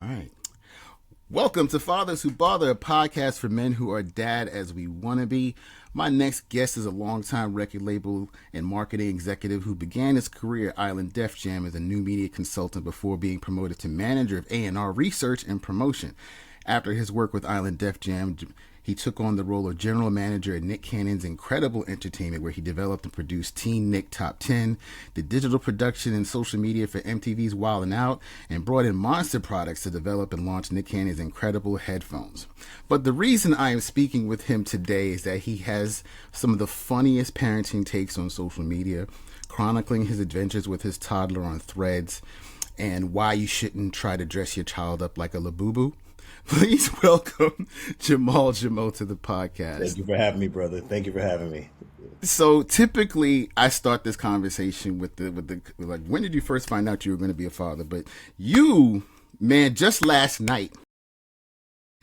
All right. Welcome to Fathers Who Bother, a podcast for men who are dad as we want to be. My next guest is a longtime record label and marketing executive who began his career at Island Def Jam as a new media consultant before being promoted to manager of A&R research and promotion. After his work with Island Def Jam, he took on the role of general manager at Nick Cannon's Incredible Entertainment, where he developed and produced Teen Nick Top 10, the digital production and social media for MTV's Wild 'N Out, and brought in Monster Products to develop and launch Nick Cannon's incredible headphones. But the reason I am speaking with him today is that he has some of the funniest parenting takes on social media, chronicling his adventures with his toddler on Threads, and why you shouldn't try to dress your child up like a labubu. Please welcome Jamal Jimoh to the podcast. Thank you for having me, brother. Thank you for having me. So typically, I start this conversation with the like, when did you first find out you were going to be a father? But you, man, just last night,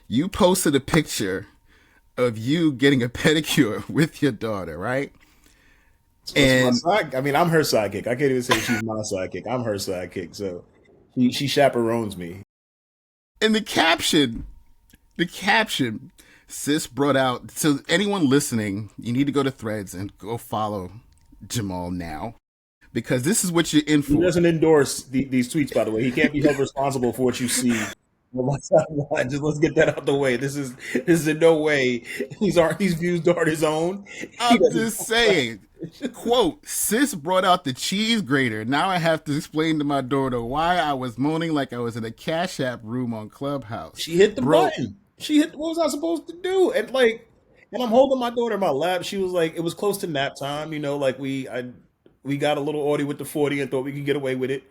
you posted a picture of you getting a pedicure with your daughter, right? And I'm her sidekick. I can't even say she's my sidekick. I'm her sidekick. So she chaperones me. And the caption, sis brought out. So anyone listening, you need to go to Threads and go follow Jamal now, because this is what you're in for. He doesn't endorse these tweets, by the way. He can't be held responsible for what you see. Just let's get that out the way. This is in no way these views aren't his own. I'm just saying. Quote, sis brought out the cheese grater. Now I have to explain to my daughter why I was moaning like I was in a Cash App room on Clubhouse. She hit the button. What was I supposed to do? And I'm holding my daughter in my lap. She was like, it was close to nap time, like we got a little ordy with the 40 and thought we could get away with it.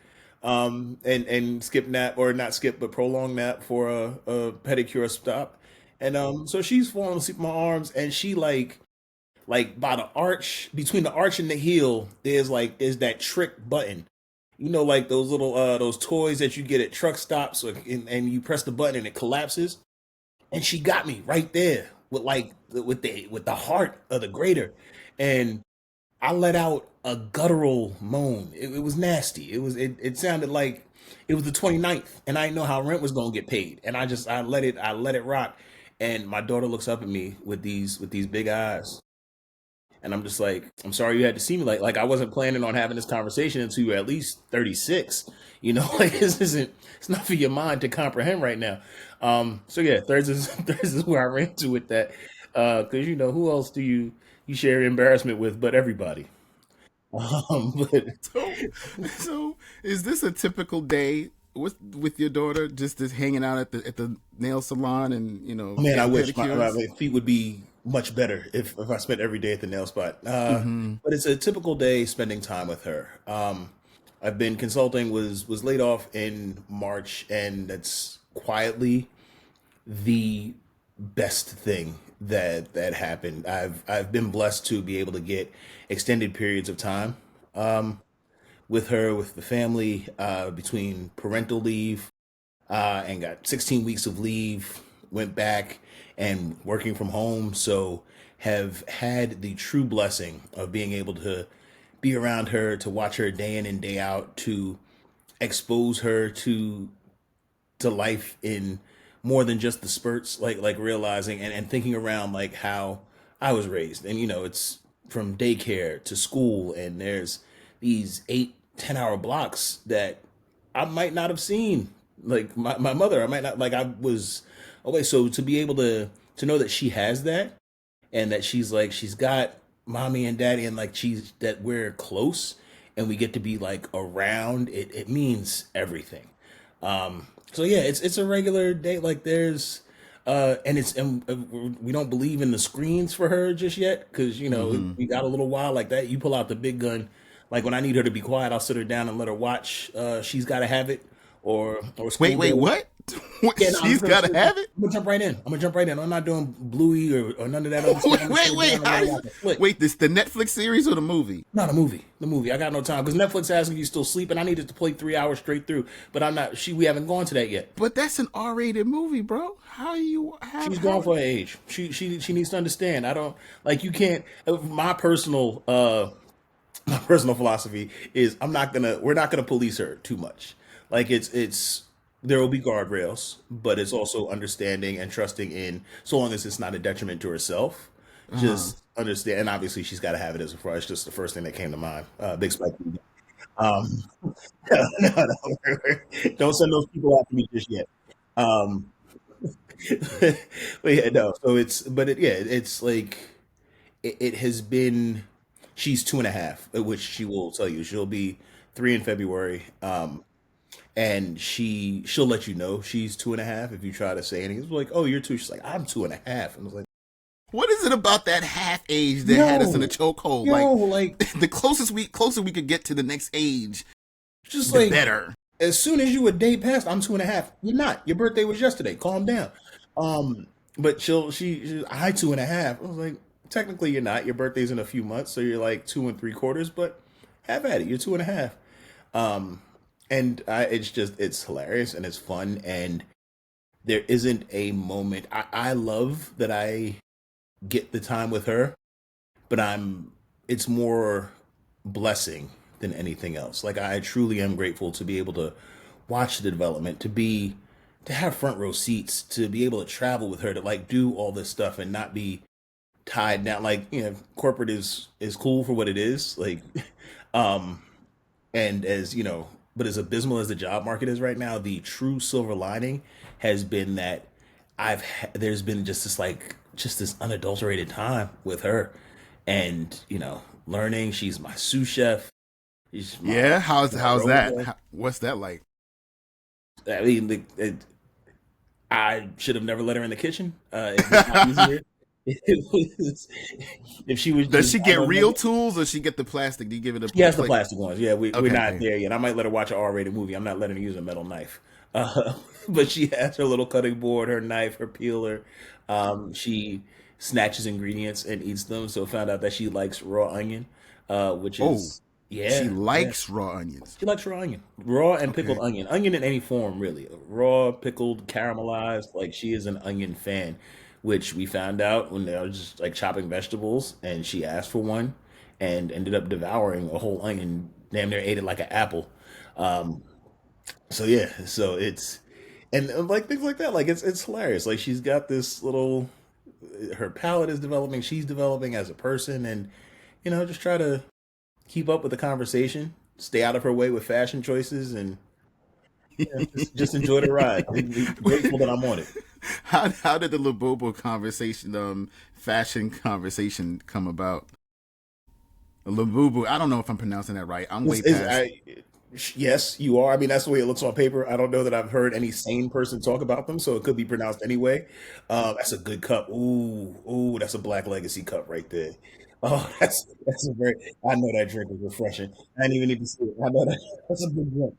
And skip nap, or not skip, but prolonged nap for a pedicure stop. And so she's falling asleep in my arms, and she like by the arch, between the arch and the heel, there's that trick button, like those little those toys that you get at truck stops, and you press the button and it collapses. And she got me right there with the heart of the grater, and I let out a guttural moan. It was nasty. It sounded like it was the 29th, and I didn't know how rent was gonna get paid, and I let it rock. And my daughter looks up at me with these big eyes. And I'm just like, I'm sorry you had to see me like I wasn't planning on having this conversation until you were at least 36. It's not for your mind to comprehend right now. So yeah, Threads is where I ran to with that. Because who else do you share embarrassment with but everybody? So is this a typical day with your daughter, just hanging out at the nail salon and Man, I wish my feet would be much better if I spent every day at the nail spot. But it's a typical day spending time with her. I've been consulting, was laid off in March, and that's quietly the best thing that happened. I've been blessed to be able to get extended periods of time with her, with the family, between parental leave, and got 16 weeks of leave, went back and working from home. So have had the true blessing of being able to be around her, to watch her day in and day out, to expose her to life in more than just the spurts, like realizing and thinking around like how I was raised. And it's from daycare to school, and there's these 8-10 hour blocks that I might not have seen. Like my mother, I might not, I was away. So to be able to know that she has that, and that she's got mommy and daddy, and that we're close and we get to be around it means everything. So yeah, it's a regular day. There's and we don't believe in the screens for her just yet, because we got a little while like that. You pull out the big gun. When I need her to be quiet, I'll sit her down and let her watch She's Gotta Have It or wait, what? Yeah, no, She's Gotta Have It? I'm gonna jump right in. I'm not doing Bluey or none of that other stuff. Wait, this the Netflix series or the movie? No, the movie. I got no time, because Netflix asking you still sleep, and I needed to play 3 hours straight through. But I'm not. We haven't gone to that yet. But that's an R-rated movie, bro. She's gone for her age. She needs to understand. I don't you can't. My personal philosophy is we're not gonna police her too much. It's there will be guardrails, but it's also understanding and trusting in, so long as it's not a detriment to herself. Uh, Just understand, and obviously she's got to have it as far as just the first thing that came to mind. Big spike. Um, no, don't send those people after me just yet. Um, but yeah, no. So it's, but it, yeah, it's like it has been. She's 2.5, which she will tell you. She'll be 3 in February. And she'll let you know she's 2.5 if you try to say anything. It's like, oh, you're two. She's like, I'm 2.5. And I was like, what is it about that half age that had us in a yo, chokehold? yo, Like like, the closer we could get to the next age, just the like, better. as soon as you a day past, I'm 2.5. You're not. Your birthday was yesterday. Calm down. Um, but I 2.5. I was like, technically you're not. Your birthday's in a few months, so you're like 2 3/4. But have at it. You're 2.5. Um, and it's hilarious and it's fun, and there isn't a moment. I love that I get the time with her, but it's more blessing than anything else. Like, I truly am grateful to be able to watch the development, to have front row seats, to be able to travel with her, to like do all this stuff and not be tied down. Like, corporate is cool for what it is. Like, um, and as you know, but as abysmal as the job market is right now, the true silver lining has been that there's been just this unadulterated time with her, and learning. She's my sous chef. She's Yeah, my how's road that? boy. What's that like? I mean, I should have never let her in the kitchen. If it's not easier, if she was Does just, she I get know, real never. tools or she get the plastic? Do you give it She a has the plate? plastic ones. Yeah, we're Okay, not okay. there yet. I might let her watch an R-rated movie. I'm not letting her use a metal knife. But she has her little cutting board, her knife, her peeler. She snatches ingredients and eats them. So found out that she likes raw onion, which Oh, is, she yeah, yeah. likes raw onions. She likes raw onion, raw and pickled Okay. onion, onion in any form, really. Raw, pickled, caramelized. Like, she is an onion fan, which we found out when I was just like chopping vegetables, and she asked for one, and ended up devouring a whole onion. Damn near ate it like an apple. Um, so yeah, so it's, and like things like that. Like, it's hilarious. Like, she's got this little, her palate is developing. She's developing as a person, and just try to keep up with the conversation, stay out of her way with fashion choices, and just enjoy the ride. Be grateful that I'm on it. how did the Labobo conversation, fashion conversation, come about? Labubu. I don't know if I'm pronouncing that right. I'm way Is past. I Yes, you are. I mean, that's the way it looks on paper. I don't know that I've heard any sane person talk about them, so it could be pronounced anyway. That's a good cup. Ooh, ooh, that's a Black Legacy cup right there. Oh, that's a very. I know that drink is refreshing. I didn't even need to see it. I know that that's a good drink.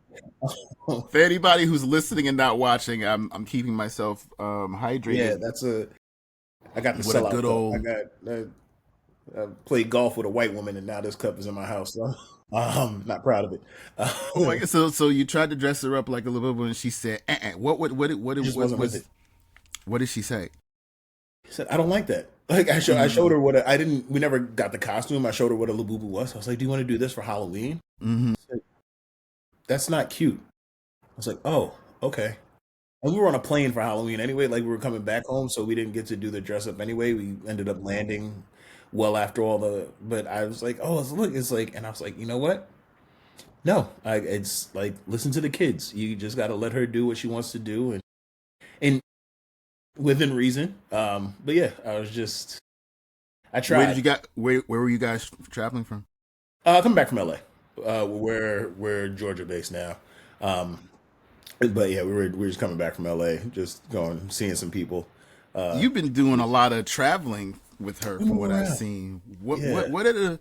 For anybody who's listening and not watching, I'm keeping myself Yeah, hydrated I got the with a sellout good cup. old. I played golf with a white woman, and now this cup is in my house. So not proud of it. Oh my god! So you tried to dress her up like a Labubu, and she said, It just wasn't with it. what did she say? He said, I don't like that. Like, I showed Mm-hmm. her I didn't, we never got the costume. I showed her what a Labubu was. I was like, do you want to do this for Halloween? Mm-hmm. She said, that's not cute. I was like, oh, okay. And we were on a plane for Halloween anyway. Like, we were coming back home, so we didn't get to do the dress up anyway. We ended up landing well after but I was like, oh, look, it's like, and I was like, you know what? No, it's like, listen to the kids. You just got to let her do what she wants to do, and within reason. But yeah, I Where did tried. you got? Where were you guys traveling from? Coming back from LA. We're Georgia based now. Um, but yeah, we were just coming back from LA, just going seeing some people. Uh, You've been doing a lot of traveling with her, we from move what I've around. seen. Yeah. What are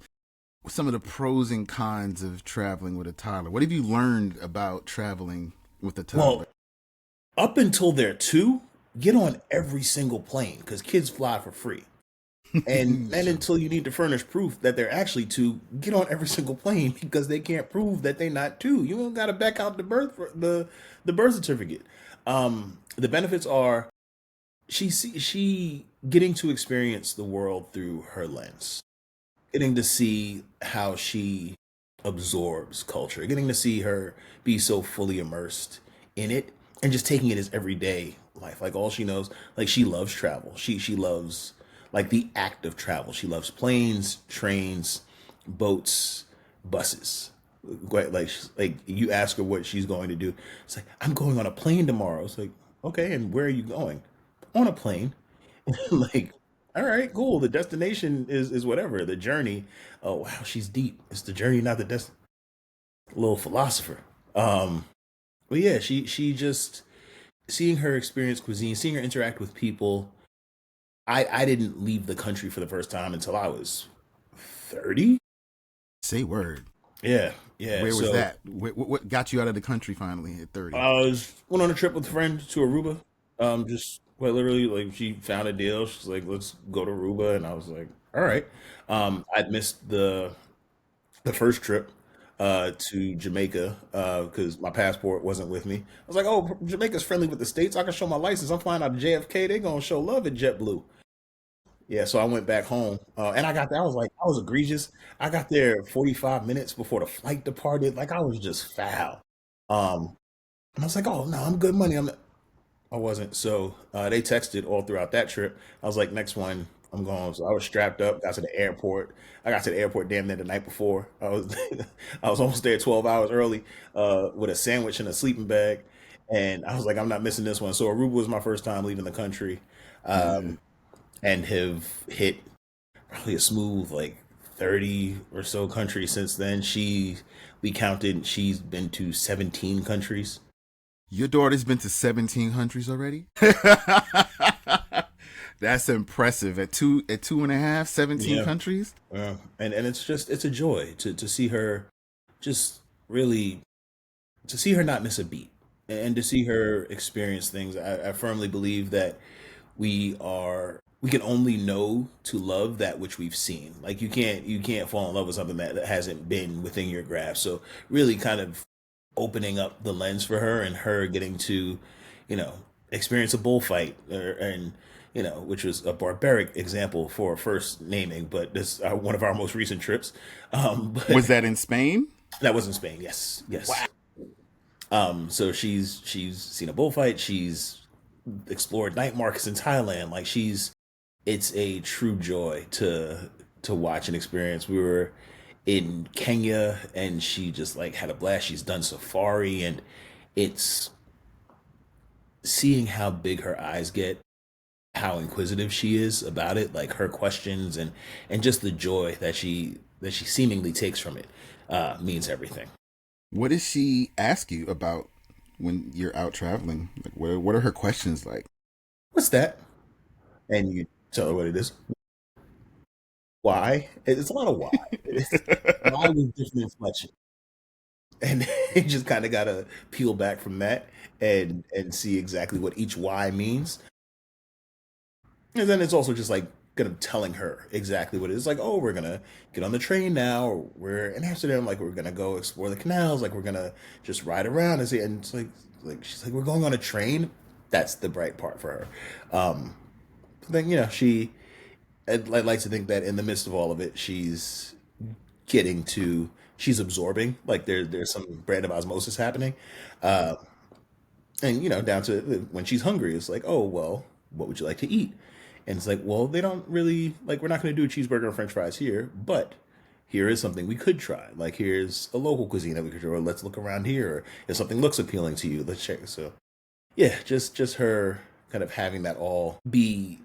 some of the pros and cons of traveling with a toddler? What have you learned about traveling with a toddler? Well, up until they're two, get on every single plane because kids fly for free. And then True. until you need to furnish proof that they're actually two, get on every single plane because they can't prove that they're not two. You don't got to back out the birth certificate. The benefits are she getting to experience the world through her lens, getting to see how she absorbs culture, getting to see her be so fully immersed in it, and just taking it as everyday life. Like all she knows, like she loves travel. She loves like the act of travel. She loves planes, trains, boats, buses. Like you ask her what she's going to do. It's like, I'm going on a plane tomorrow. It's like, okay, and where are you going? On a plane. Like, all right, cool. The destination is whatever. The journey. Oh wow, she's deep. It's the journey, not the destination. Little philosopher. Um, but yeah, she just seeing her experience cuisine, seeing her interact with people. I didn't leave the country for the first time until I was 30. Say word. Yeah, yeah. Where was So that? What got you out of the country finally at 30? went on a trip with a friend to Aruba. Just quite literally, like she found a deal. She's like, "Let's go to Aruba," and I was like, "All right." I'd missed the first trip to Jamaica because my passport wasn't with me. I was like, "Oh, Jamaica's friendly with the states. I can show my license. I'm flying out of JFK. They gonna show love at JetBlue." Yeah, so I went back home, and I got there. I was like, I was egregious. I got there 45 minutes before the flight departed. Like I was just foul. Um, and I was like, "Oh no, I'm good money." I wasn't. So they texted all throughout that trip. I was like, next one, I'm going. So I was strapped up, got to the airport. I got to the airport damn near the night before. I was I was almost there 12 hours early with a sandwich and a sleeping bag. And I was like, I'm not missing this one. So Aruba was my first time leaving the country, Yeah. and have hit probably a smooth like 30 or so countries since then. We counted, she's been to 17 countries. Your daughter's been to 17 countries already? That's impressive. At two and a half, 17 Yeah. countries? And it's a joy to see her just really to see her not miss a beat and to see her experience things. I firmly believe that we can only know to love that which we've seen. Like you can't fall in love with something that hasn't been within your grasp. So really kind of opening up the lens for her and her getting to, you know, experience a bullfight and which was a barbaric example for first naming, but this one of our most recent trips. But Was that in Spain? that was in Spain. Yes, Wow. yes. So she's seen a bullfight. She's explored night markets in Thailand. Like it's a true joy to watch and experience. We were in Kenya and she just like had a blast. She's done safari and it's seeing how big her eyes get, how inquisitive she is about it, like her questions and just the joy that she seemingly takes from it means everything. What does she ask you about when you're out traveling? Like, what are her questions like? What's that? And you tell her what it is. Why? It's a lot of why. It's why with different inflection. And you just kind of gotta peel back from that and see exactly what each why means. And then it's also just like kind of telling her exactly what it is. Like, oh, we're gonna get on the train now, or we're in Amsterdam. Like, we're gonna go explore the canals. Like, we're gonna just ride around and see. And it's like she's like, we're going on a train. That's the bright part for her. Then I'd like to think that in the midst of all of it, she's absorbing. Like there's some brand of osmosis happening, uh, and down to when she's hungry, it's like, oh well, what would you like to eat? And it's like, well, they don't really like. We're not going to do a cheeseburger and French fries here, but here is something we could try. Like here's a local cuisine that we could try. Or let's look around here. Or if something looks appealing to you, let's check. So yeah, just her kind of having that all be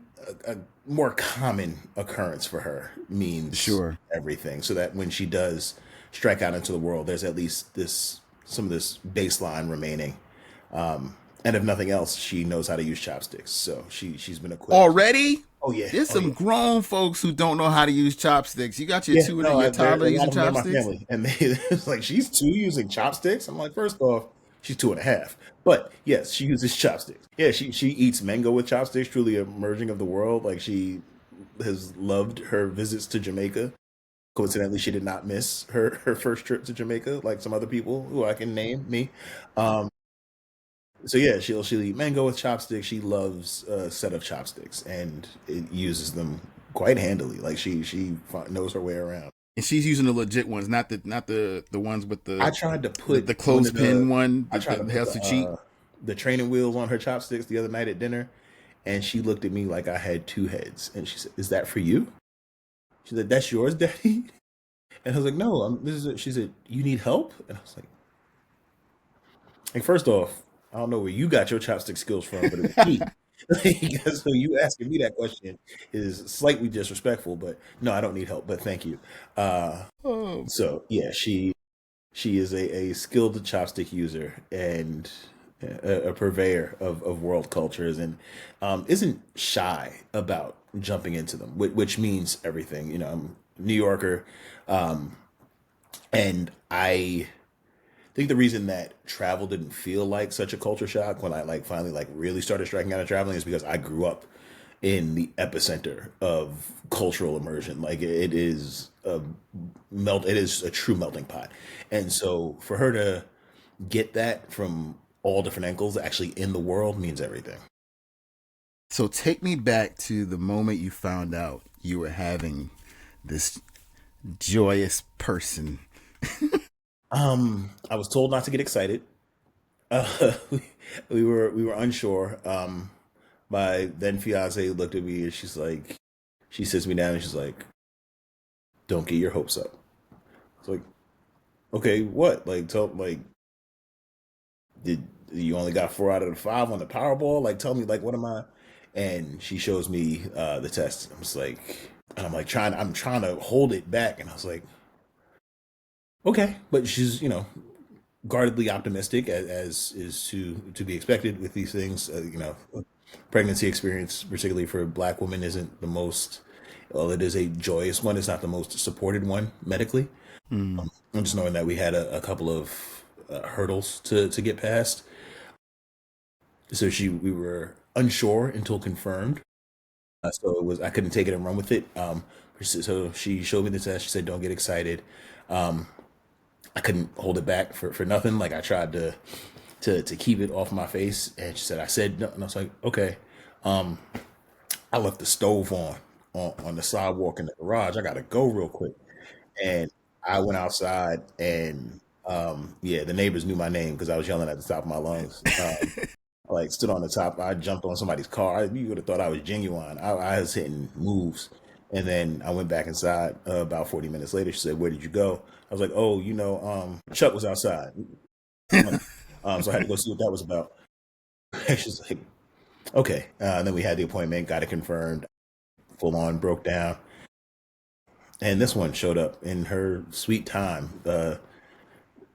a more common occurrence for her means Sure. everything. So that when she does strike out into the world, there's at least this some of this baseline remaining. And if nothing else, she knows how to use chopsticks. So she's been equipped. Already? Oh yeah, There's oh some yeah, grown folks who don't know how to use chopsticks. You got your yeah. two and No, your there toddler a lot using of them are my chopsticks? family, and they it's like she's two using chopsticks. I'm like, first off, she's two and a half, but yes, she uses chopsticks. Yeah, she eats mango with chopsticks. Truly a merging of the world. Like she has loved her visits to Jamaica. Coincidentally, she did not miss her first trip to Jamaica, like some other people who I can name me. Um, so yeah, she'll eat mango with chopsticks. She loves a set of chopsticks and it uses them quite handily. Like knows her way around. And she's using the legit ones, not the ones with I tried to the put one of clothespin one I that, tried to that put has to cheat. the training wheels on her chopsticks the other night at dinner, and she looked at me like I had two heads, and she said, "Is that for you?" She said, "That's yours, Daddy." And I was like, "No, this is." She said, "You need help?" And I was like, first off, I don't know where you got your chopstick skills from, but it was me. So you asking me that question is slightly disrespectful, but no, I don't need help, but thank you. Uh, Oh, so yeah, she is a skilled chopstick user and a purveyor of world cultures, and isn't shy about jumping into them, which means everything. You know, I'm a New Yorker, um, and I think the reason that travel didn't feel like such a culture shock when I like finally like really started striking out of traveling is because I grew up in the epicenter of cultural immersion. Like it is a it is a true melting pot. And so for her to get that from all different angles actually in the world means everything. so take me back to the moment you found out you were having this joyous person. I was told not to get excited. We, we were unsure. My then fiance looked at me and she sits me down and she's like, "Don't get your hopes up." It's like, okay, what? Like, tell like, did you only got 4 out of the 5 on the Powerball? Like, tell me, like, what am I? And she shows me the test. I'm just like, and I'm trying to hold it back, and I was like, okay, but she's guardedly optimistic as is to be expected with these things. Pregnancy experience, particularly for Black women, isn't the most. Well, it is a joyous one. It's not the most supported one medically. Mm. I'm just knowing that we had a couple of hurdles to get past. So we were unsure until confirmed. So it was I couldn't take it and run with it. So she showed me the test. She said, "Don't get excited." Um, I couldn't hold it back for nothing. Like I tried to keep it off my face, and she said, "I said no," and I was like, "Okay." Um, I left the stove on the sidewalk in the garage. I gotta go real quick, and I went outside, and yeah, the neighbors knew my name because I was yelling at the top of my lungs. I like stood on the top. I jumped on somebody's car. You would have thought I was genuine. I was hitting moves, and then I went back inside. About 40 minutes later, she said, "Where did you go?" I was like, "Oh, Chuck was outside." So I had to go see what that was about. She's like, "Okay." And then we had the appointment, got it confirmed. Full on broke down, and this one showed up in her sweet time.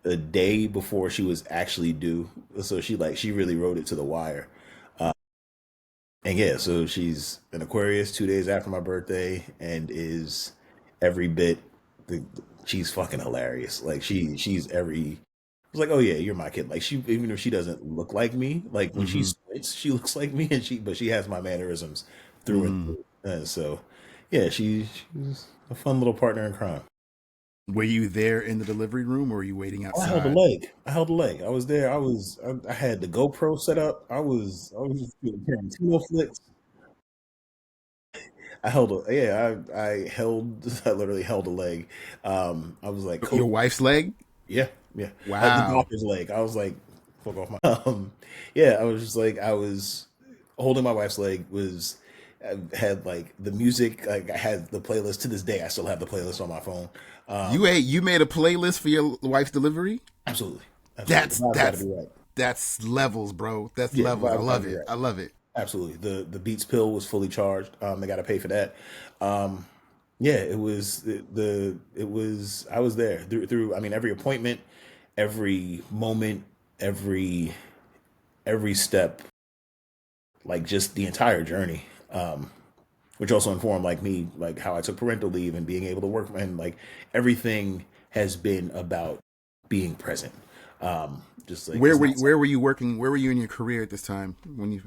The day before she was actually due, so she really rode it to the wire. And yeah, so she's an Aquarius 2 days after my birthday, and is every bit she's fucking hilarious. Like she's every. I was like, oh yeah, you're my kid. Like she, even if she doesn't look like me, like when she Mm-hmm. splits, she looks like me, and she has my mannerisms through and Mm. through. And so, yeah, she's a fun little partner in crime. Were you there in the delivery room or were you waiting Oh, I held a outside? leg. I held a leg. I was there. I had the GoPro set up. I was just doing Tarantino flicks. I held a yeah. I held I literally held a leg. I was like, Your coach. wife's leg? Yeah, yeah. The Wow. doctor's leg. I was like, fuck off my. Yeah. I was just like, I was holding my wife's leg. I had like the music. Like I had the playlist to this day. I still have the playlist on my phone. Um, You made a playlist for your wife's delivery? absolutely, absolutely. That's The vibe's got to that's be right. that's levels, bro. That's Yeah, the levels. I vibe's got to love be it. right. I love it. Absolutely. The Beats pill was fully charged. They got to pay for that. Um, yeah, it was I was there through. I mean, every appointment, every moment, every every step, like just the entire journey. Which also informed like me, like how I took parental leave and being able to work, and like everything has been about being present. Just like it's not. Where were you working? Where were you in your career at this time when you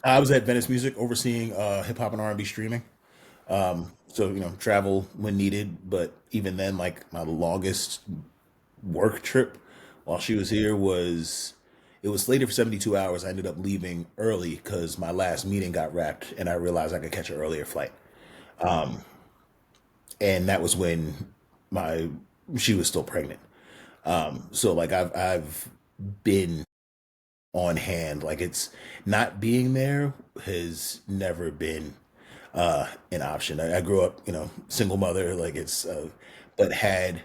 I was at Venice Music overseeing hip hop and R&B streaming. So travel when needed, but even then, like my longest work trip while she was here was it was slated for 72 hours. I ended up leaving early because my last meeting got wrapped, and I realized I could catch an earlier flight. Um, and that was when my she was still pregnant. So like I've been on hand. Like it's not being there has never been an option. I grew up, single mother, like but had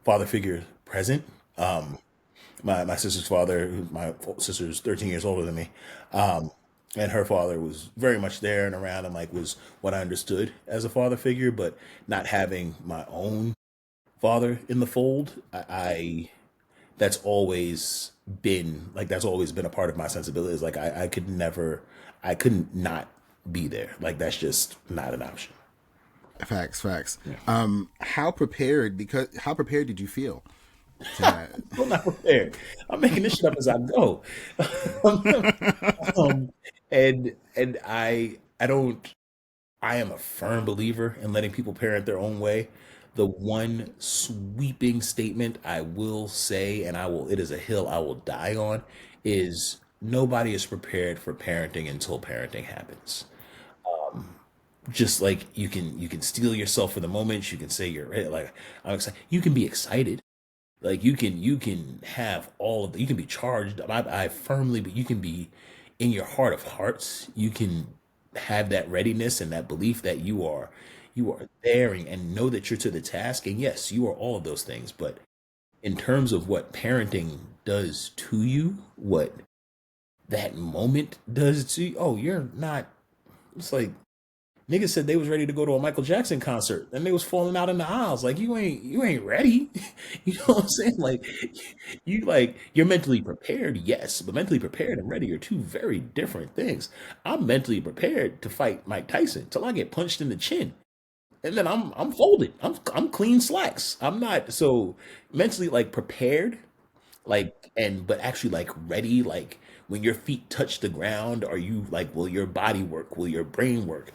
father figure present. Um, my sister's father, my sister's 13 years older than me, um, and her father was very much there and around and like was what I understood as a father figure, but not having my own father in the fold, I that's always that's always been a part of my sensibilities. Like I could never, I couldn't not be there. Like that's just not an option. Facts, facts. Yeah. How prepared did you feel to that? I'm not prepared. I'm making this shit up as I go. um, and I don't. I am a firm believer in letting people parent their own way. The one sweeping statement I will say, and it is a hill I will die on, is nobody is prepared for parenting until parenting happens. Just like you can steel yourself for the moment, you can say you're ready, like I'm excited. You can be excited, like you can have all of the, you can be charged. I firmly, but you can be in your heart of hearts. You can have that readiness and that belief that you are there and know that you're to the task. And yes, you are all of those things. But in terms of what parenting does to you, what that moment does to you, oh, you're not. It's like niggas said they was ready to go to a Michael Jackson concert and they was falling out in the aisles. Like you ain't ready. You know what I'm saying? Like you're mentally prepared, yes, but mentally prepared and ready are two very different things. I'm mentally prepared to fight Mike Tyson till I get punched in the chin. And then I'm folded. I'm clean slacks. I'm not so mentally like prepared, like and but actually like ready, like when your feet touch the ground, are you like will your body work? Will your brain work?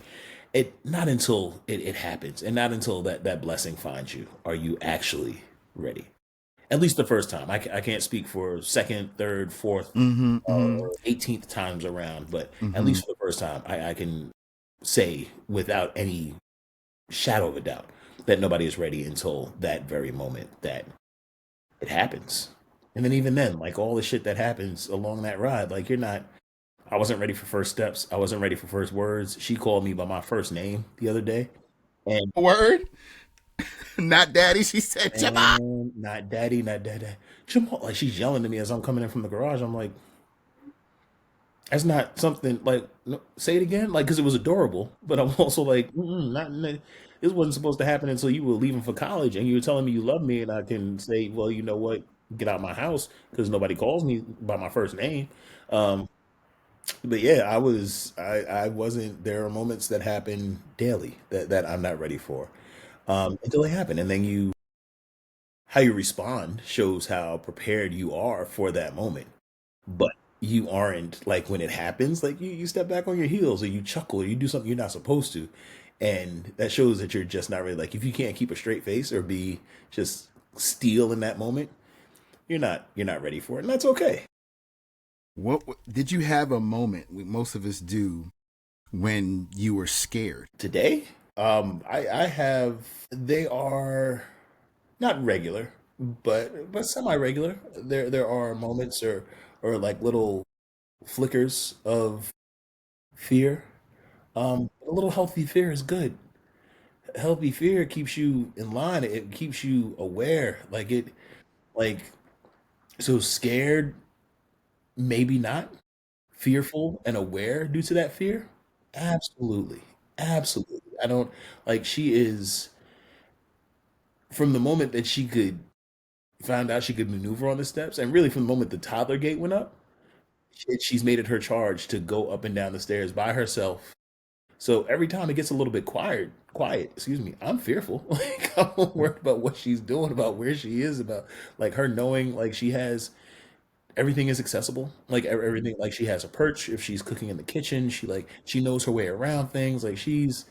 It not until it happens and not until that blessing finds you are you actually ready, at least the first time. I can't speak for second, third, fourth, Mm-hmm. Mm-hmm. or 18th times around, but at Mm-hmm. least for the first time I can say without any shadow of a doubt that nobody is ready until that very moment that it happens. And then even then, like all the shit that happens along that ride, like you're not. I wasn't ready for first steps. I wasn't ready for first words. She called me by my first name the other day, and Word, not daddy. She said Jamal. man, not daddy, not daddy, Jamal. Like she's yelling to me as I'm coming in from the garage. I'm like, that's not something like no, say it again, like because it was adorable. But I'm also like, not. This wasn't supposed to happen until you were leaving for college, and you were telling me you love me, and I can say, well, you know what, get out of my house because nobody calls me by my first name. Um, but yeah, I wasn't. There are moments that happen daily that I'm not ready for until they happen, and then how you respond shows how prepared you are for that moment. But you aren't like when it happens, like you step back on your heels or you chuckle or you do something you're not supposed to, and that shows that you're just not really like if you can't keep a straight face or be just still in that moment, you're not ready for it, and that's okay. What did you have a moment? Most of us do when you were scared. Today, I have they are not regular, but semi-regular. There are moments or like little flickers of fear. A little healthy fear is good. Healthy fear keeps you in line. It keeps you aware. Like so scared, maybe not. Fearful and aware due to that fear. Absolutely, absolutely. I don't like. She is from the moment that she could found out she could maneuver on the steps, and really from the moment the toddler gate went up, she's made it her charge to go up and down the stairs by herself. So every time it gets a little bit quiet, excuse me, I'm fearful. Like I'm worried about what she's doing, about where she is, about like her knowing like she has everything is accessible. Like everything, like she has a perch if she's cooking in the kitchen. She knows her way around things. Like she's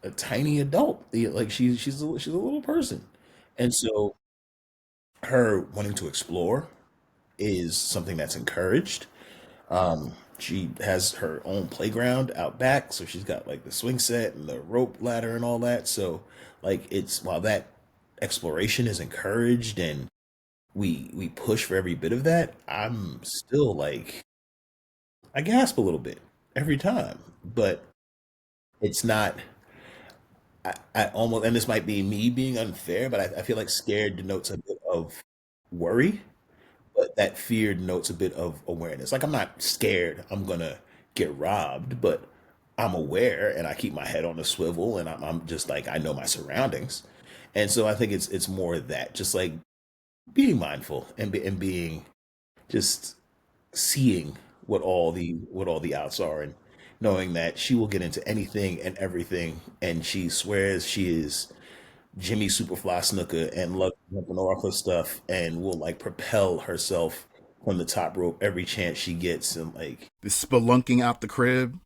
a tiny adult. Like she's a little person, and so her wanting to explore is something that's encouraged. She has her own playground out back, so she's got like the swing set and the rope ladder and all that. So like it's while that exploration is encouraged and we push for every bit of that, I'm still like I gasp a little bit every time. But it's not. I almost, and this might be me being unfair, but I feel like scared denotes a bit of worry, but that fear denotes a bit of awareness. Like I'm not scared I'm gonna get robbed, but I'm aware and I keep my head on a swivel and I'm just like I know my surroundings, and so I think it's more of that, just like being mindful and being just seeing what all the outs are and knowing that she will get into anything and everything and she swears she is Jimmy Superfly Snooker and loves jumping off her stuff and will like propel herself from the top rope every chance she gets and like The spelunking out the crib,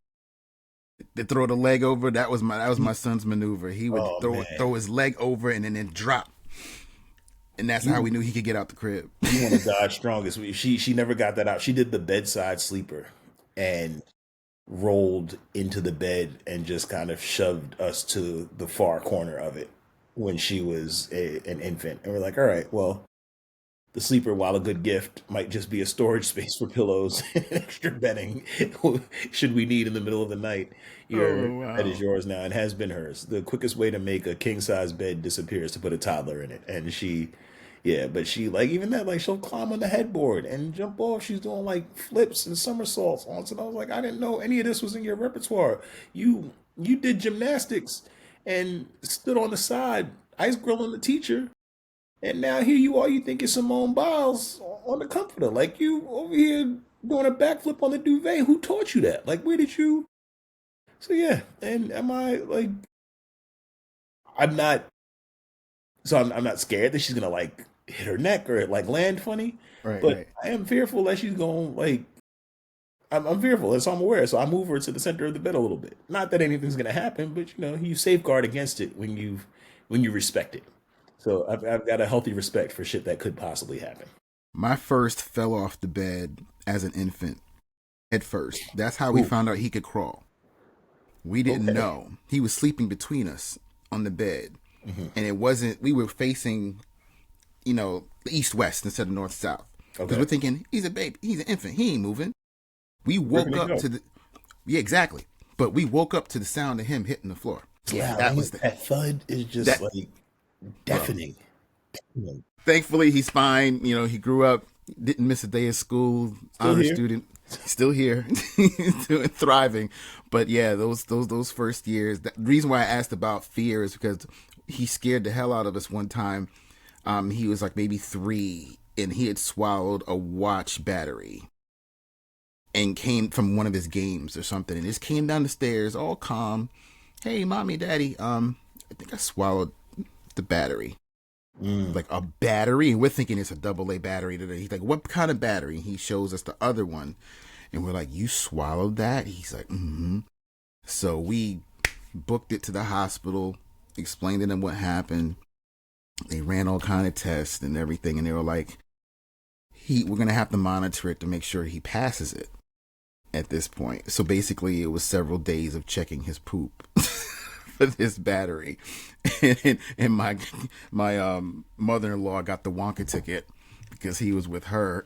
to throw the leg over. That was my son's maneuver. He would oh man, throw his leg over and then drop, and that's how you we knew he could get out the crib. you want to die strongest. She never got that out. She did the bedside sleeper and rolled into the bed and just kind of shoved us to the far corner of it when she was an infant. And we're like, all right, well, the sleeper, while a good gift, might just be a storage space for pillows and extra bedding should we need in the middle of the night. Your Oh bed is wow. yours now and has been hers. The quickest way to make a king size bed disappear is to put a toddler in it. And she, yeah, but she, like, even that, like, she'll climb on the headboard and jump off. She's doing like flips and somersaults on. So I was like, I didn't know any of this was in your repertoire. You did gymnastics and stood on the side, ice grilling the teacher, and now here you are, you think it's Simone Biles on the comforter. Like you over here doing a backflip on the duvet. Who taught you that? Like where did you so yeah, and am I like I'm not I'm not scared that she's gonna like hit her neck or like land funny, Right, but right. I am fearful that she's gonna like I'm fearful, and so I'm aware. So I move her to the center of the bed a little bit. Not that anything's gonna happen, but you know, you safeguard against it when you respect it. So I've got a healthy respect for shit that could possibly happen. My first fell off the bed as an infant at first. That's how we Ooh, found out he could crawl. We didn't okay. know. He was sleeping between us on the bed. Hmm. And it wasn't, we were facing, east west instead of north south. Because we're Okay. thinking, he's a baby, he's an infant, he ain't moving. We Where can woke it up go? to the, yeah, exactly. But we woke up to the sound of him hitting the floor. It's Yeah, loud. that Ain't was it? the, That thud is just that, like bro. deafening. You Thankfully, he's fine. He grew up, didn't miss a day of school, still honor here? student, still here, doing thriving. But yeah, those first years. The reason why I asked about fear is because he scared the hell out of us one time. He was like maybe 3, and he had swallowed a watch battery and came from one of his games or something, and just came down the stairs all calm. Hey, mommy, daddy, I think I swallowed the battery. Mm. Like a battery, and we're thinking it's a double A battery today. He's like, what kind of battery? And he shows us the other one, and we're like, you swallowed that? He's like, mm-hmm. So we booked it to the hospital, explained to them what happened. They ran all kind of tests and everything, and they were like, we're gonna have to monitor it to make sure he passes it at this point. So basically, it was several days of checking his poop for this battery, and my mother-in-law got the Wonka ticket because he was with her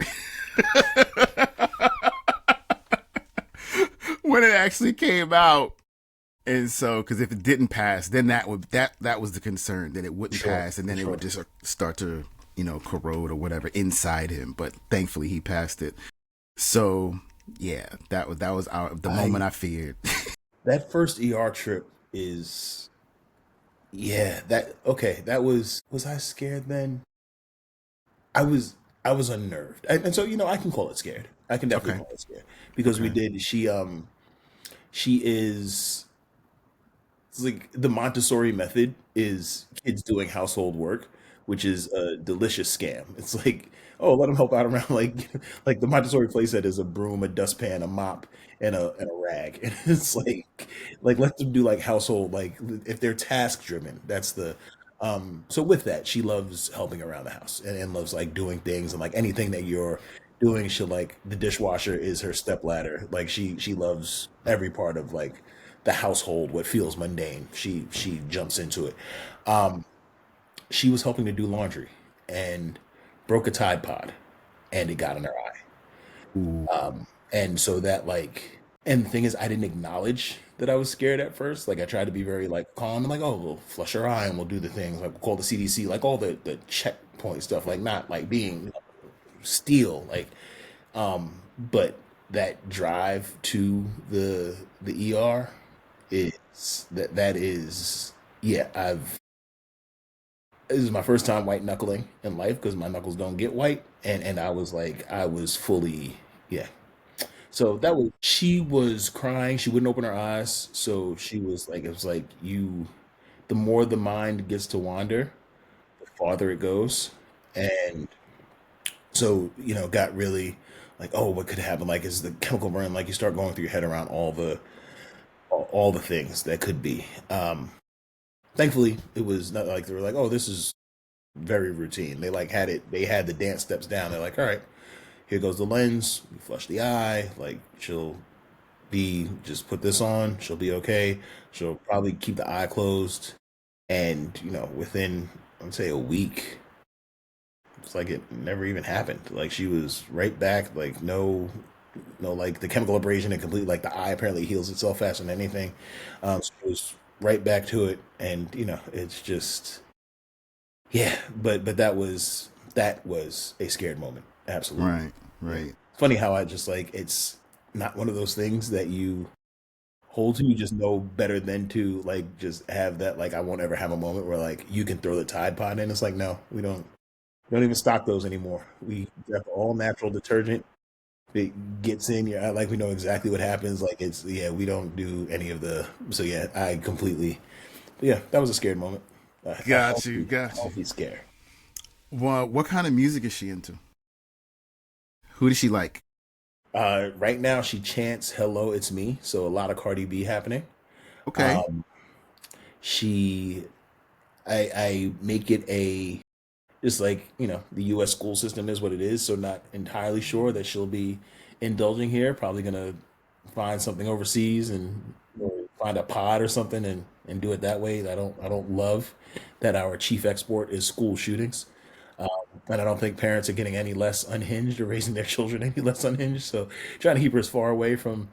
when it actually came out. And so, because if it didn't pass, then that was the concern, that it wouldn't Sure, pass, and then it would sure. just start to corrode or whatever inside him. But thankfully, he passed it. So yeah, the moment I I feared. That first ER trip is yeah, that okay, that was I scared then? I was I was unnerved. And so, you know, I can call it scared. I can definitely Okay, call it scared because we okay. did she is it's like the Montessori method is kids doing household work, which is a delicious scam. It's like, oh, let them help out around like the Montessori playset is a broom, a dustpan, a mop, and a rag. And it's like let them do like household like if they're task driven. That's the so with that, she loves helping around the house and loves like doing things and like anything that you're doing, she'll like the dishwasher is her step ladder. Like she loves every part of like the household, what feels mundane. She jumps into it. Um, she was helping to do laundry, and broke a Tide Pod, and it got in her eye. Ooh. And so that like, and the thing is, I didn't acknowledge that I was scared at first. Like I tried to be very like calm and like, oh, we'll flush her eye and we'll do the things like we'll call the CDC, like all the checkpoint stuff, like not like being steel, like, but that drive to the ER is that is yeah. This is my first time white knuckling in life because my knuckles don't get white, and I was like I was fully yeah. So that was she was crying. She wouldn't open her eyes. So she was like, it was like you. The more the mind gets to wander, the farther it goes, and so got really like, oh, what could happen? Like, is the chemical burn? Like, you start going through your head around all the things that could be. Thankfully, it was not like they were like, oh, this is very routine. They like had it. They had the dance steps down. They're like, all right, here goes the lens. You flush the eye. Like she'll be just put this on. She'll be okay. She'll probably keep the eye closed, and within I'd say a week, it's like it never even happened. Like she was right back. Like no, like the chemical abrasion and complete. Like the eye apparently heals itself faster than anything. So it was right back to it, and it's just yeah. But that was a scared moment. Absolutely. Right. Yeah. Right. Funny how I just like it's not one of those things that you hold to. You just know better than to like just have that. Like I won't ever have a moment where like you can throw the Tide Pod in. It's like no, we don't even stock those anymore. We have all natural detergent. It gets in your eye, like we know exactly what happens. Like it's yeah, we don't do any of the. So yeah, I completely. Yeah, that was a scared moment. A Got you. Got you. healthy scare. Well, what kind of music is she into? Who does she like? Right now she chants "Hello, it's me," so a lot of Cardi B happening. Okay. Um, she, I make it a just like the U.S. school system is what it is, so not entirely sure that she'll be indulging here. Probably gonna find something overseas and find a pod or something and do it that way. I don't love that our chief export is school shootings. And I don't think parents are getting any less unhinged or raising their children any less unhinged. So trying to keep her as far away from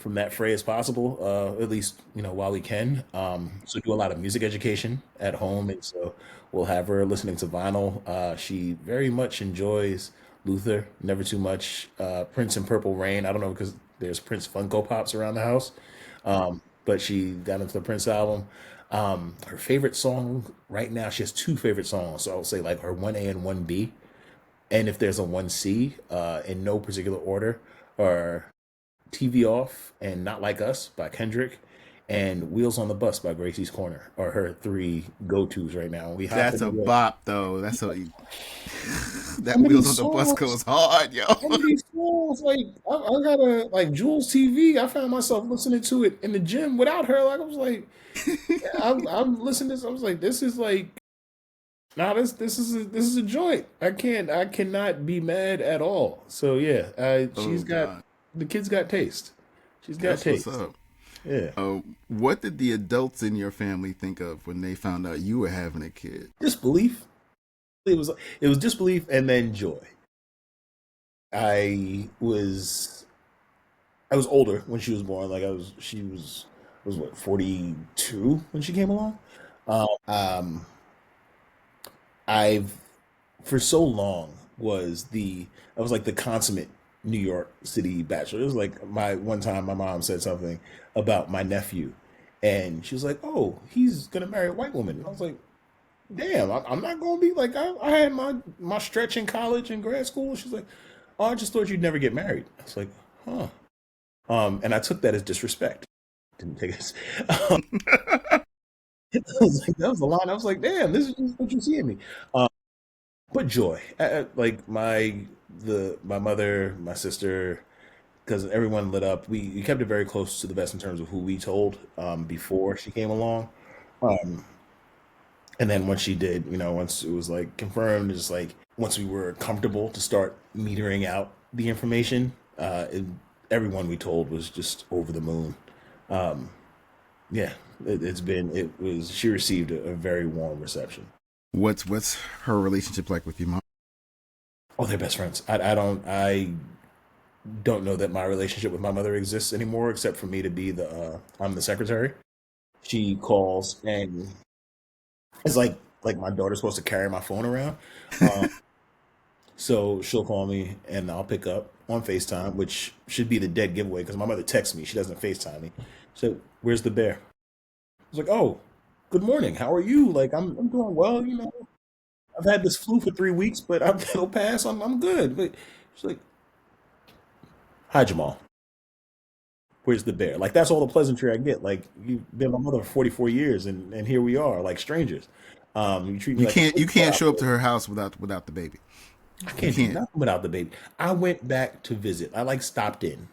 that fray as possible, at least while we can. So do a lot of music education at home, and so we'll have her listening to vinyl. She very much enjoys Luther, never too much. Prince and Purple Rain. I don't know because there's Prince Funko Pops around the house, but she got into the Prince album. Her favorite song right now, she has two favorite songs. So I'll say like her 1A and 1B. And if there's a 1C, in no particular order, are TV Off and Not Like Us by Kendrick and Wheels on the Bus by Gracie's Corner are her three go-tos right now. We hop That's in a the way. bop, though. How That many Wheels on the Bus songs? goes hard, yo. How many songs? Like I got a like Jules TV. I found myself listening to it in the gym without her. Like I was like, I'm listening to this. I was like, this is like nah, this is a joint. I cannot be mad at all. So yeah, Oh God, the kid's got taste. She's got that's what's taste. up. Yeah. What did the adults in your family think of when they found out you were having a kid? Disbelief. It was disbelief and then joy. I was I was older when she was born. Like she was what 42 when she came along. Um, I've for so long I was like the consummate New York City bachelor. It was like my one time my mom said something about my nephew, and she was like, "Oh, he's gonna marry a white woman." And I was like, "Damn, I'm not gonna be like I had my stretch in college and grad school." She's like, "Oh, I just thought you'd never get married." I was like, "Huh." And I took that as disrespect. Didn't take it. I was like, that was the line. I was like, "Damn, this is just what you see in me." But joy, like my mother, my sister, because everyone lit up. We kept it very close to the vest in terms of who we told before she came along. Um, and then once she did, once it was like confirmed, just like once we were comfortable to start metering out the information, everyone we told was just over the moon. Um, yeah, it was she received a very warm reception. What's her relationship like with your mom? Oh, they're best friends. I don't know that my relationship with my mother exists anymore, except for me to be I'm the secretary. She calls and it's like my daughter's supposed to carry my phone around. Um, so she'll call me and I'll pick up on FaceTime, which should be the dead giveaway because my mother texts me. She doesn't FaceTime me. So where's the bear? I was like, oh, good morning. How are you? Like I'm doing well. I've had this flu for 3 weeks, but it'll pass. I'm good. But she's like, hi Jamal. Where's the bear? Like that's all the pleasantry I get. Like you've been my mother for 44 years, and here we are, like strangers. You treat me You like a can't you sweetheart can't out show up there. to her house without the baby. I You can't do can't. nothing without the baby. I went back to visit. I like stopped in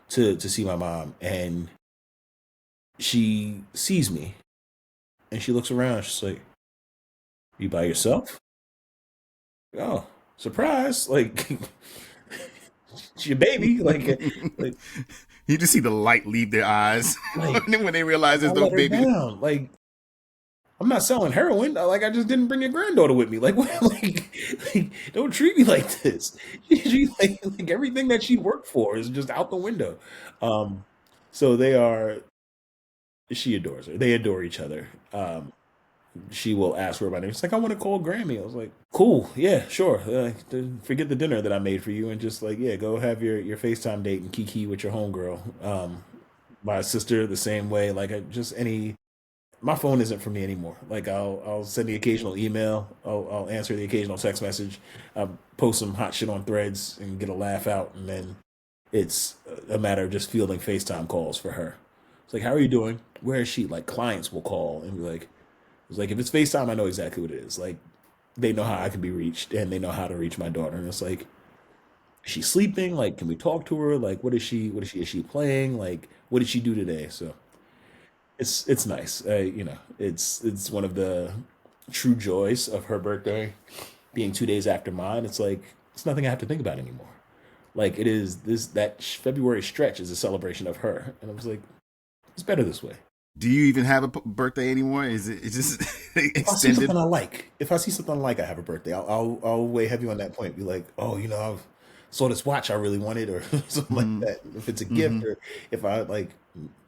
to see my mom, and she sees me, and she looks around. She's like, "You by yourself? Oh, surprise! Like it's your baby. Like You just see the light leave their eyes like when they realize I there's no let her baby. down. Like I'm not selling heroin. Like I just didn't bring your granddaughter with me. Like what? Like don't treat me like this. Like everything that she worked for is just out the window. Um, so they are. She adores her. They adore each other. She will ask her about it. She's like, I want to call Grammy. I was like, cool, yeah, sure. Forget the dinner that I made for you and just like, yeah, go have your FaceTime date and kiki with your homegirl. My sister the same way. Like just any my phone isn't for me anymore. Like I'll send the occasional email, I'll answer the occasional text message, I'll post some hot shit on threads and get a laugh out, and then it's a matter of just fielding FaceTime calls for her. It's like, how are you doing? Where is she? Like clients will call and be like, it's like if it's FaceTime, I know exactly what it is. Like they know how I can be reached and they know how to reach my daughter. And it's like, is she sleeping? Like, can we talk to her? Like, is she playing? Like, what did she do today? So it's nice. It's one of the true joys of her birthday being 2 days after mine. It's like it's nothing I have to think about anymore. Like it is this that February stretch is a celebration of her, and I was like, it's better this way. Do you even have a birthday anymore? Is it it's just If I see extended? something I like, if I see something I like, I have a birthday. I'll weigh heavy on that point. Be like, oh, I saw this watch I really wanted, or something like Mm-hmm. that. If it's a gift, Mm-hmm. or if I like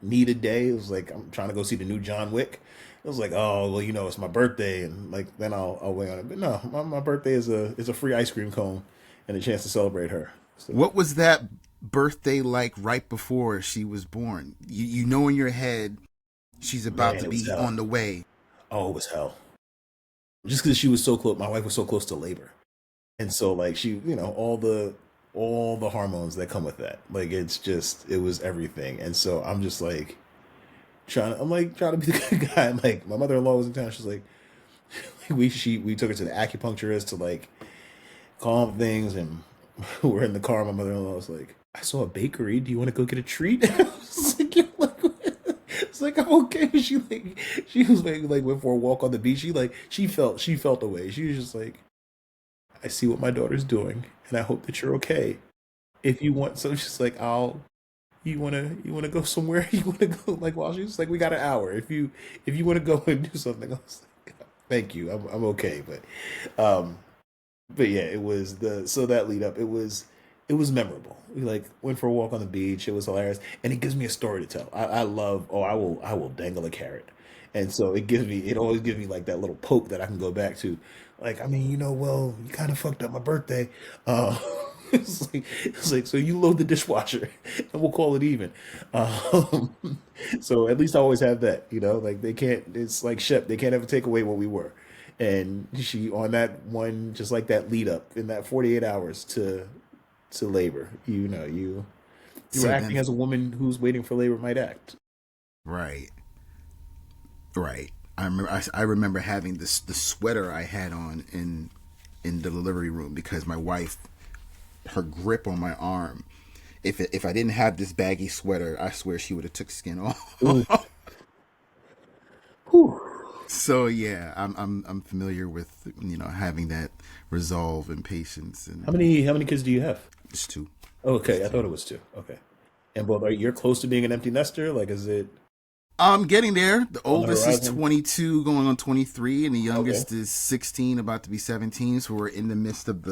need a day, it was like I'm trying to go see the new John Wick. It was like, oh well, it's my birthday, and like then I'll weigh on it. But no, my birthday is a free ice cream cone and a chance to celebrate her. So What was that birthday like right before she was born? You know in your head she's about man, to it was be hell. on the way. Oh, it was hell. Just because she was so close, my wife was so close to labor. And so like she all the hormones that come with that, like it was everything. And so I'm trying to be the good guy. Like my mother-in-law was in town. She's like we took her to the acupuncturist to like calm things, and we're in the car. My mother-in-law was like, I saw a bakery, do you want to go get a treat? I was like, it's like I'm okay. She was like went for a walk on the beach. She felt away. She was just like, I see what my daughter's doing, and I hope that you're okay. If you want, so she's like, you wanna go somewhere? You wanna go like while she's like, we got an hour. If you want to go and do something, I was like, thank you, I'm okay. Um, but yeah, it was the so that lead up. It was memorable. We like went for a walk on the beach. It was hilarious, and it gives me a story to tell. I love. Oh, I will dangle a carrot, and so it always gives me like that little poke that I can go back to. Like I mean, well, you kind of fucked up my birthday. Uh, it's like so you load the dishwasher, and we'll call it even. Um, so at least I always have that. Like they can't. It's like Shep. They can't ever take away what we were. And she on that one, just like that lead up in that 48 hours to labor. You were So acting then, as a woman who's waiting for labor might act. right, right. I remember having the sweater I had on in the delivery room because my wife, her grip on my arm. If I didn't have this baggy sweater, I swear she would have took skin Ooh. off. Whew. So yeah, I'm familiar with having that resolve and patience How and many how many kids do you have? just two, Okay, just I two. thought it was two. Okay, and both are you're close to being an empty nester. Like, is it? I'm getting there. The On the oldest is horizon? 22, going on 23, and the Okay. youngest is 16, about to be 17. So we're in the midst of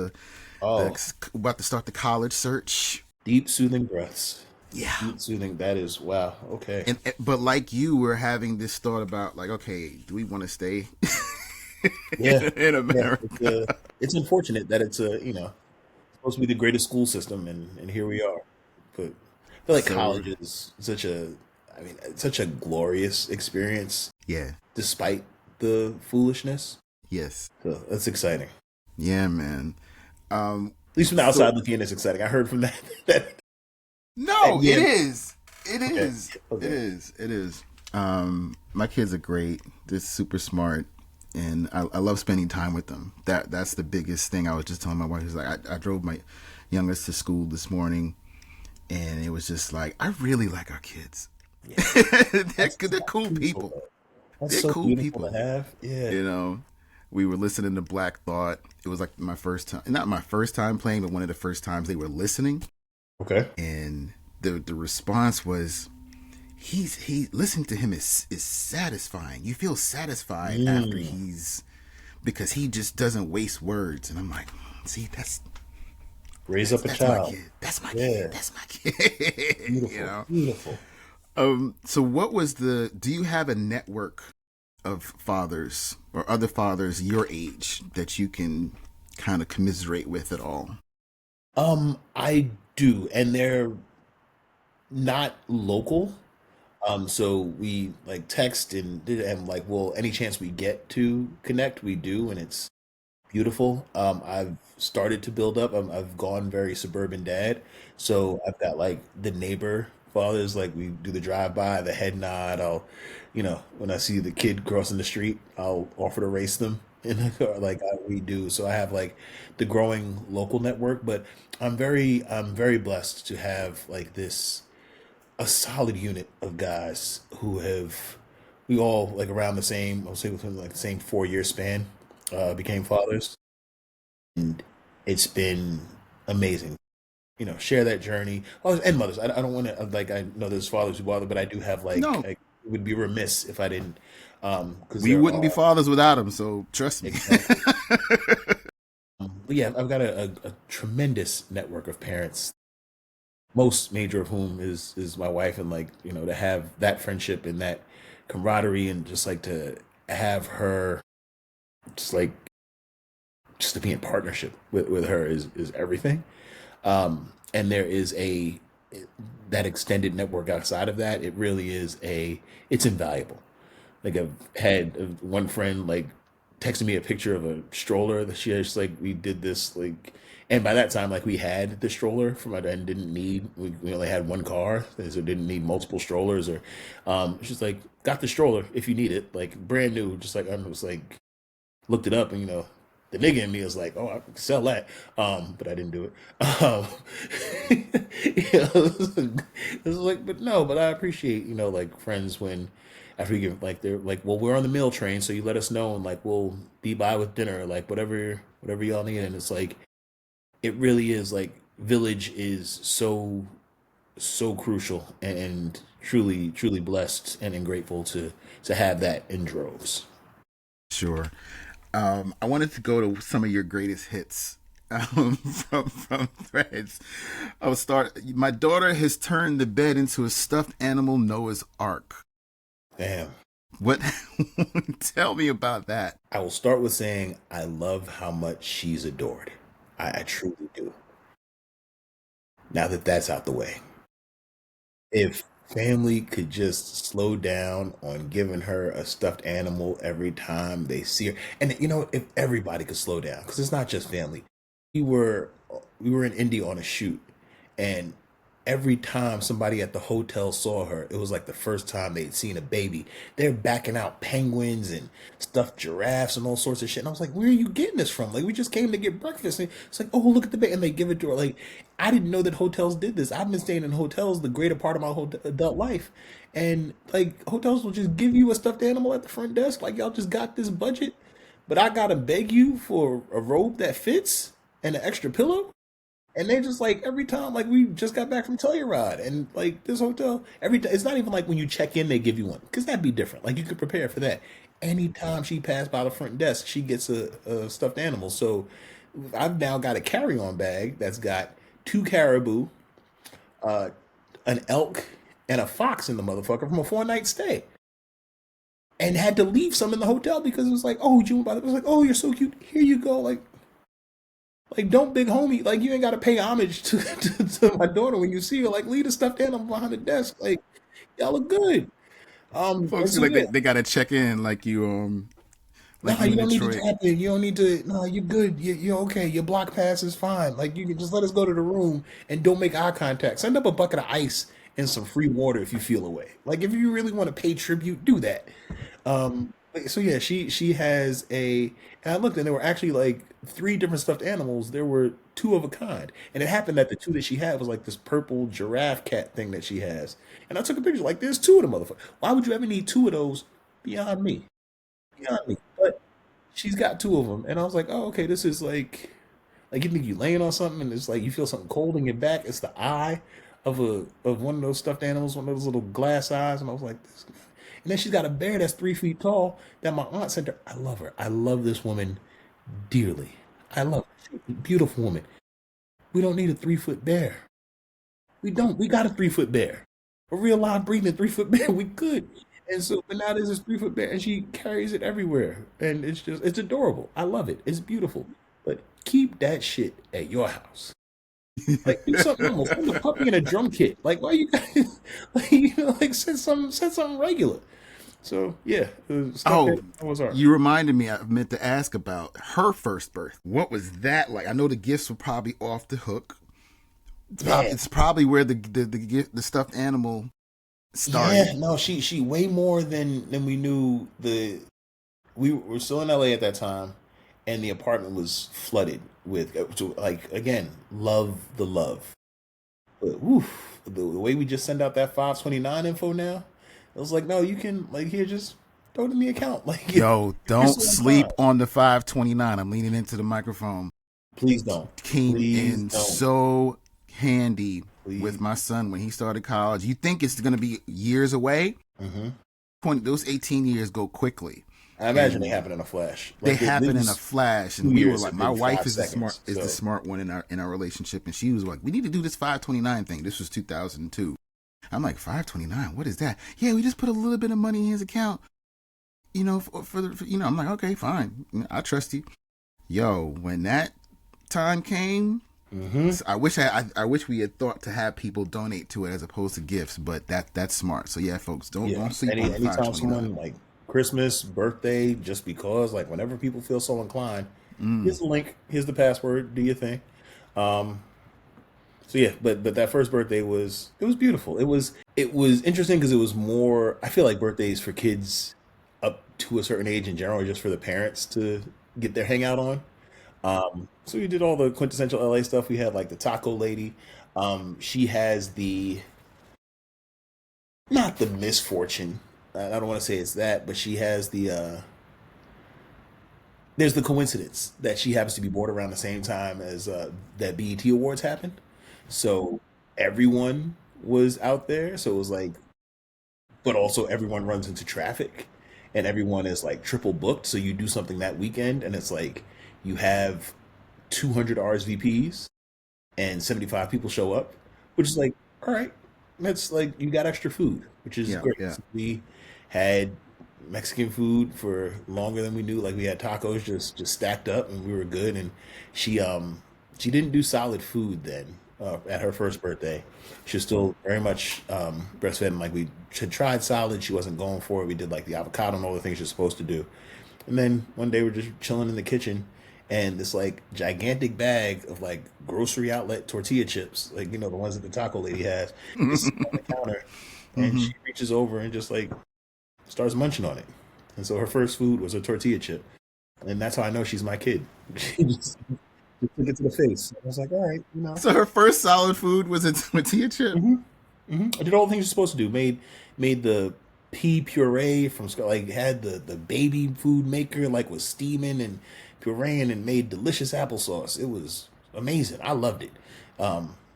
Oh, about to start the college search. deep soothing breaths. Yeah. Deep soothing. That is wow. Okay. And but like you, we're having this thought about like, okay, do we want to stay Yeah. in Yeah. America? It's unfortunate that it's supposed to be the greatest school system, and here we are. But I feel like So college is it's such a glorious experience yeah, despite the foolishness. yes, So that's exciting. yeah, man. At least from the So outside looking in, it's exciting. I heard from that that, no, it yeah. is, it Okay. is, it Okay. is, it is. My kids are great. They're super smart, and I love spending time with them. That's the biggest thing. I was just telling my wife, is like I drove my youngest to school this morning, and it was just like I really like our kids. Yeah. They're That's cool beautiful, people. though. That's They're so cool beautiful people. to have. Yeah. You know, we were listening to Black Thought. It was like my first time, not my first time playing, but one of the first times they were listening. Okay. And the response was, he listening to him is satisfying. You feel satisfied after Mm. because he just doesn't waste words. And I'm like, see, Raise up a that's my child. kid. That's my kid. Yeah. That's my kid. you Beautiful. know. Beautiful. So what was do you have a network of fathers or other fathers your age that you can kind of commiserate with at all? I do, and they're not local. So we like text and like, well, any chance we get to connect, we do, and it's beautiful. I've started to build up. I've gone very suburban dad, so I've got like the neighbor fathers. Like we do the drive by, the head nod. When I see the kid crossing the street, I'll offer to race them in the car, like we do. So I have like the growing local network, but I'm very blessed to have like this a solid unit of guys who have we all like around the same, I'll say within like the same 4 year span, became fathers, and it's been amazing. Share that journey. Oh, and mothers. I don't want to like I know there's fathers who bother, but I do have No, like it would be remiss if I didn't, because we there wouldn't be are fathers without them. So trust me. exactly. But yeah, I've got a tremendous network of parents, most major of whom is my wife, and like to have that friendship and that camaraderie, and just like to have her, just like just to be in partnership with her is everything. And there is a that extended network outside of that. It really is it's invaluable. Like I've had one friend like texted me a picture of a stroller that she has. Like we did this like, and by that time like we had the stroller from it and didn't need. We only had one car, so didn't need multiple strollers. Or she's like, got the stroller if you need it, like brand new. Just like I was like looked it up, and the nigga in me was like, oh, I can sell that. But I didn't do it. It was like, but no, but I appreciate, like friends when after you give like they're like, well, we're on the meal train, so you let us know, and like we'll be by with dinner, like whatever y'all need. And it's like it really is like village is so crucial, and truly blessed and grateful to have that in droves. Sure. I wanted to go to some of your greatest hits from threads. I'll start. My daughter has turned the bed into a stuffed animal Noah's Ark. Damn. What? Tell me about that. I will start with saying I love how much she's adored. I truly do. Now that that's out the way, if family could just slow down on giving her a stuffed animal every time they see her, and if everybody could slow down, because it's not just family. We were in India on a shoot, and every time somebody at the hotel saw her, it was like the first time they'd seen a baby. They're backing out penguins and stuffed giraffes and all sorts of shit. And I was like, where are you getting this from? Like, we just came to get breakfast. And it's like, oh, look at the baby. And they give it to her. Like, I didn't know that hotels did this. I've been staying in hotels the greater part of my whole adult life. And like, hotels will just give you a stuffed animal at the front desk. Like, y'all just got this budget. But I gotta beg you for a robe that fits and an extra pillow. And they just like every time, like we just got back from Telluride, and like this hotel, every time it's not even like when you check in they give you one, because that'd be different. Like you could prepare for that. Anytime she passed by the front desk, she gets a stuffed animal. So I've now got a carry-on bag that's got two caribou, uh, an elk, and a fox in the motherfucker from a 4 night stay, and had to leave some in the hotel because it was like, oh, June, by the way, it was like, oh, you're so cute. Here you go, like, don't big homie, like, you ain't got to pay homage to my daughter when you see her. Like, leave the stuffed animal behind the desk. Like, y'all look good. And Folks feel so like yeah, they gotta check in like nah, you you in don't need to Detroit. tap in. You don't need to. Nah, you're good. You're okay. Your block pass is fine. Like, you can just let us go to the room and don't make eye contact. Send up a bucket of ice and some free water if you feel away. Like, if you really want to pay tribute, do that. So yeah, she has a, and I looked and there were actually like three different stuffed animals. There were two of a kind, and it happened that the two that she had was like this purple giraffe cat thing that she has. And I took a picture. Like, there's two of them, motherfucker. Why would you ever need two of those? Beyond me, beyond me. But she's got two of them, and I was like, oh, okay, this is like you think you laying on something, and it's like you feel something cold in your back. It's the eye of one of those stuffed animals, one of those little glass eyes, and I was like, this. And then she's got a bear that's 3 feet tall that my aunt sent her. I love her. I love this woman dearly. I love her. She's a beautiful woman. We don't need a 3 foot bear. We don't. We got a 3 foot bear. A real live breathing 3 foot bear. We could. And so, but now there's this 3 foot bear, and she carries it everywhere, and it's adorable. I love it. It's beautiful. But keep that shit at your house. Like, do something normal. Send a puppy in a drum kit. Like, why you guys, like, like send something regular. So yeah, the stuff Oh, that was art. you reminded me. I meant to ask about her first birth. What was that like? I know the gifts were probably off the hook. Man, It's probably where the stuffed animal yeah, started. no, she way more than we knew. The We were still in LA at that time, and the apartment was flooded with so, like, again, love the love. But woof, the way we just send out that 529 info now, it was like, no, you can, like, here, just throw it in the account. Like, Yo, if you're don't so inclined, sleep on the 529. I'm leaning into the microphone. please don't, Came please in don't, so handy with please. my son when he started college. You think it's going to be years away? Hmm. Those 18 years go quickly. I imagine they And happen in a flash. they Like, happen in a these flash, and we were 2 years like, have my been wife five is seconds. the So smart one in our relationship, and she was like, we need to do this 529 thing. This was 2002. I'm like, 529, what is that? Yeah, we just put a little bit of money in his account, I'm like, okay, fine, I trust you. Yo, when that time came, hmm I wish we had thought to have people donate to it as opposed to gifts, but that's smart. So yeah, folks, yeah. don't sleep on the Anytime 529. someone, like, Christmas, birthday, just because, like, whenever people feel so inclined, Mm. here's the link, here's the password, do your thing. Um, so yeah, but that first birthday was, it was beautiful. It was interesting because it was more. I feel like birthdays for kids up to a certain age in general are just for the parents to get their hangout on. So we did all the quintessential LA stuff. We had like the taco lady. She has the, not the misfortune. I don't want to say it's that, but she has the. There's the coincidence that she happens to be born around the same time as that BET Awards happened. So everyone was out there. So it was like, but also everyone runs into traffic, and everyone is like triple booked. So you do something that weekend, and it's like you have 200 RSVPs and 75 people show up, which is like, all right, that's like, you got extra food, which is Yeah, great. yeah. So we had Mexican food for longer than we knew. Like, we had tacos just stacked up, and we were good. And she didn't do solid food then. At her first birthday, she was still very much breastfed. Like, we had tried solid, she wasn't going for it. We did like the avocado and all the things you're supposed to do. And then one day we're just chilling in the kitchen, and this like gigantic bag of like grocery outlet tortilla chips, like, the ones that the taco lady has, is sitting on the counter, and Hmm. she reaches over and just like starts munching on it. And so her first food was a tortilla chip, and that's how I know she's my kid. She just took it to the face. I was like, all right, So her first solid food was a tortilla chip. I did all the things you're supposed to do. Made the pea puree from like, had the baby food maker, like, was steaming and pureeing, and made delicious applesauce. It was amazing. I loved it.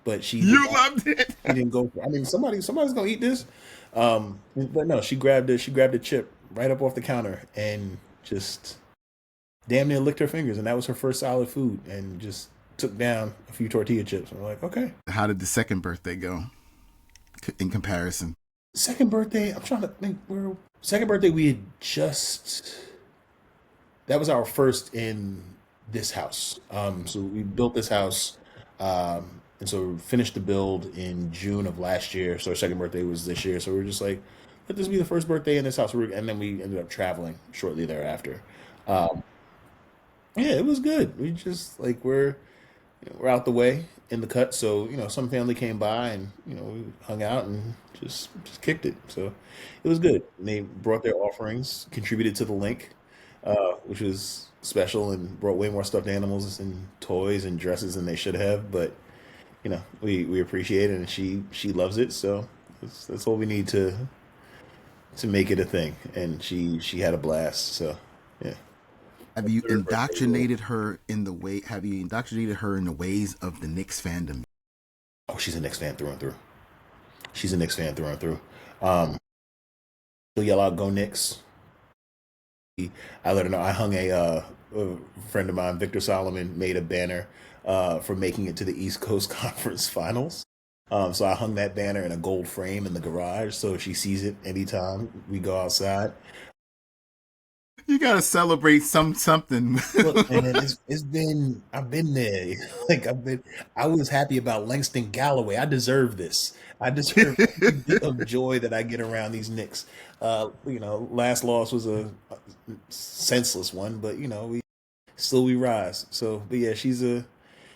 But she loved it. She didn't go for, I mean, somebody's gonna eat this. But no, she grabbed a chip right up off the counter and just damn near licked her fingers, and that was her first solid food, and just took down a few tortilla chips. I'm like, okay. How did the second birthday go in comparison? Second birthday, I'm trying to think. Second birthday, we had just, that was our first in this house. So we built this house, and so we finished the build in June of last year. So our second birthday was this year. So we were just like, let this be the first birthday in this house. And then we ended up traveling shortly thereafter. Um, yeah, it was good. We just like we're out the way in the cut, so some family came by and we hung out and just kicked it. So it was good. And they brought their offerings, contributed to the link, which was special, and brought way more stuffed animals and toys and dresses than they should have. But we appreciate it, and she loves it. So that's all we need to make it a thing. And she had a blast. So yeah. Have you indoctrinated her in the way? Have you indoctrinated her in the ways of the Knicks fandom? Oh, she's a Knicks fan through and through. She's a Knicks fan through and through. Um, she'll yell out, "Go Knicks!" I let her know. I hung a friend of mine, Victor Solomon, made a banner for making it to the East Coast Conference Finals. So I hung that banner in a gold frame in the garage, so she sees it anytime we go outside. You gotta celebrate something. Look, man, it's been I've been there. Like I was happy about Langston Galloway. I deserve this. I deserve every bit of joy that I get around these Knicks. Last loss was a senseless one, but we rise. So, but yeah,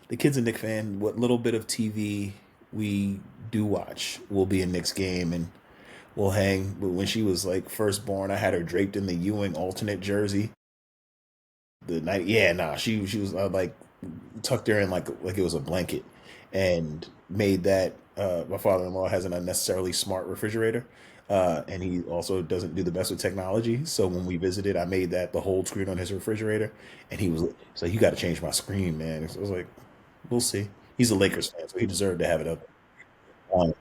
the kid's a Knicks fan. What little bit of TV we do watch will be a Knicks game, and we'll hang. But when she was like first born, I had her draped in the Ewing alternate jersey. The night, yeah, nah, she was like tucked her in like it was a blanket, and made that. My father-in-law has an unnecessarily smart refrigerator, and he also doesn't do the best with technology. So when we visited, I made that the whole screen on his refrigerator, and he was like, "You got to change my screen, man." So I was like, "We'll see." He's a Lakers fan, so he deserved to have it up. Um,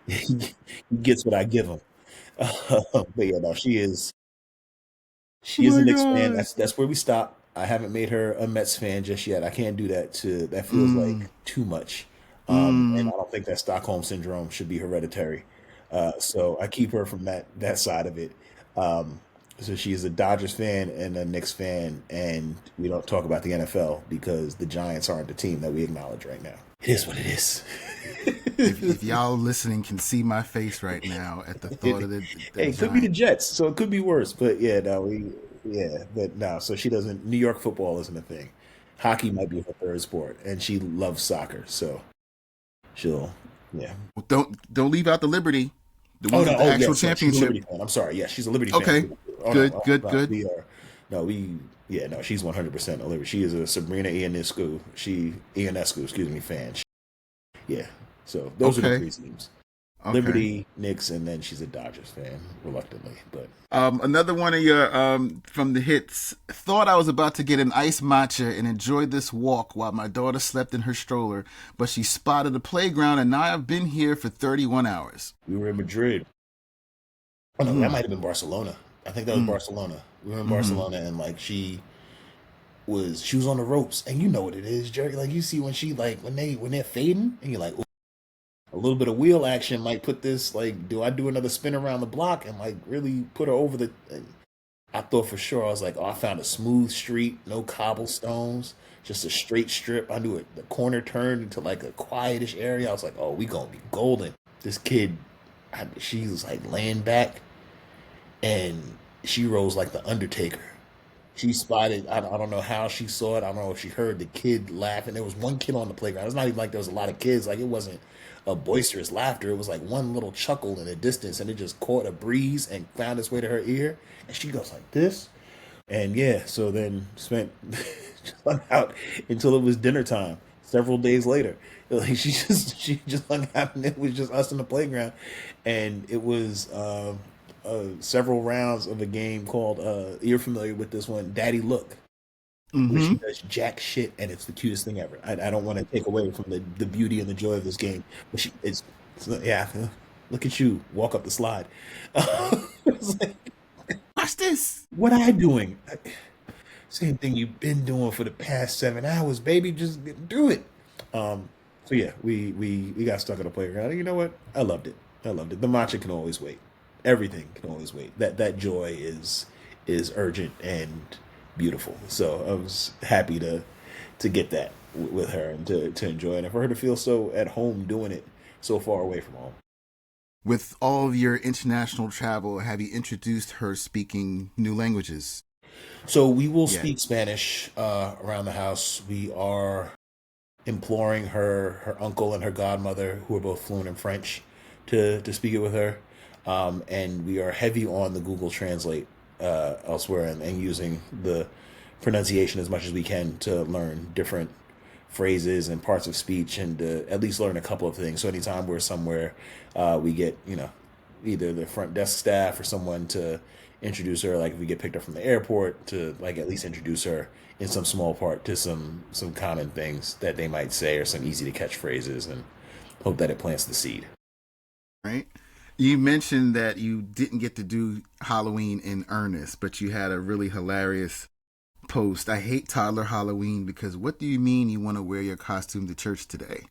he gets what I give him. But yeah, no, Oh she is a my Knicks fan. god. That's where we stop. I haven't made her a Mets fan just yet. I can't do that. That feels Mm, like too much, and mm. I don't think that Stockholm syndrome should be hereditary. So I keep her from that side of it. Um, so she's a Dodgers fan and a Knicks fan, and we don't talk about the NFL because the Giants aren't the team that we acknowledge right now. It is what it is. If y'all listening can see my face right now at the thought of the Hey, it could be the giant. Jets, so it could be worse. But yeah, no, but no. So she doesn't. New York football isn't a thing. Hockey might be her third sport, and she loves soccer. So she'll, yeah. Well, don't leave out the Liberty, the Oh ones no. with the Oh actual yes, yes. She's a championship. Liberty fan. I'm sorry. Yes, she's a Liberty Okay, fan. Oh no. good, Oh, good, no. good. We are. No, we. Yeah, no. She's 100% a Liberty. She is a Sabrina Ionescu, excuse me, fan. Yeah. So those are the Okay, three teams. okay. Liberty, Knicks, and then she's a Dodgers fan, reluctantly. But Another one of your from the hits. Thought I was about to get an iced matcha and enjoy this walk while my daughter slept in her stroller, but she spotted a playground, and now I've been here for 31 hours. we were in Madrid. Oh no, that Mm, might have been Barcelona. I think that was mm, Barcelona. We were in mm. Barcelona, and like she was on the ropes, and you know what it is, Jerry. Like you see when she like when they're fading, and you're like, "Ooh, a little bit of wheel action might put this like, do I do another spin around the block and like really put her over the? And I thought for sure I was like, oh, I found a smooth street, no cobblestones, just a straight strip. I knew it. The corner turned into like a quietish area. I was like, oh, we gonna be golden. This kid, she was like laying back, and she rose like the Undertaker. She spotted. I don't know how she saw it. I don't know if she heard the kid laughing. There was one kid on the playground. It's not even like there was a lot of kids. Like it wasn't a boisterous laughter. It was like one little chuckle in the distance, and it just caught a breeze and found its way to her ear. And she goes like this. And yeah, so then spent just hung out until it was dinner time. Several days later, like she just hung out, and it was just us in the playground, and it was several rounds of a game called. You're familiar with this one, Daddy Look. where she does jack shit, and it's the cutest thing ever. I don't want to take away from the beauty and the joy of this game, but yeah. Look at you walk up the slide. It's like, watch this. what I doing? Same thing you've been doing for the past 7 hours, baby. Just do it. So yeah, we got stuck on the playground. You know what? I loved it. I loved it. The matcha can always wait. Everything can always wait. That joy is urgent and beautiful. So I was happy to get that with her and to enjoy it, and for her to feel so at home doing it so far away from home. With all of your international travel, have you introduced her speaking new languages? So we will speak Spanish around the house. We are imploring her uncle and her godmother, who are both fluent in French, to speak it with her. And we are heavy on the Google Translate elsewhere, and using the pronunciation as much as we can to learn different phrases and parts of speech, and at least learn a couple of things. So anytime we're somewhere, we get either the front desk staff or someone to introduce her. Like if we get picked up from the airport, to like at least introduce her in some small part to some common things that they might say, or some easy to catch phrases, and hope that it plants the seed. Right. You mentioned that you didn't get to do Halloween in earnest, but you had a really hilarious post. I hate toddler Halloween because what do you mean you want to wear your costume to church today?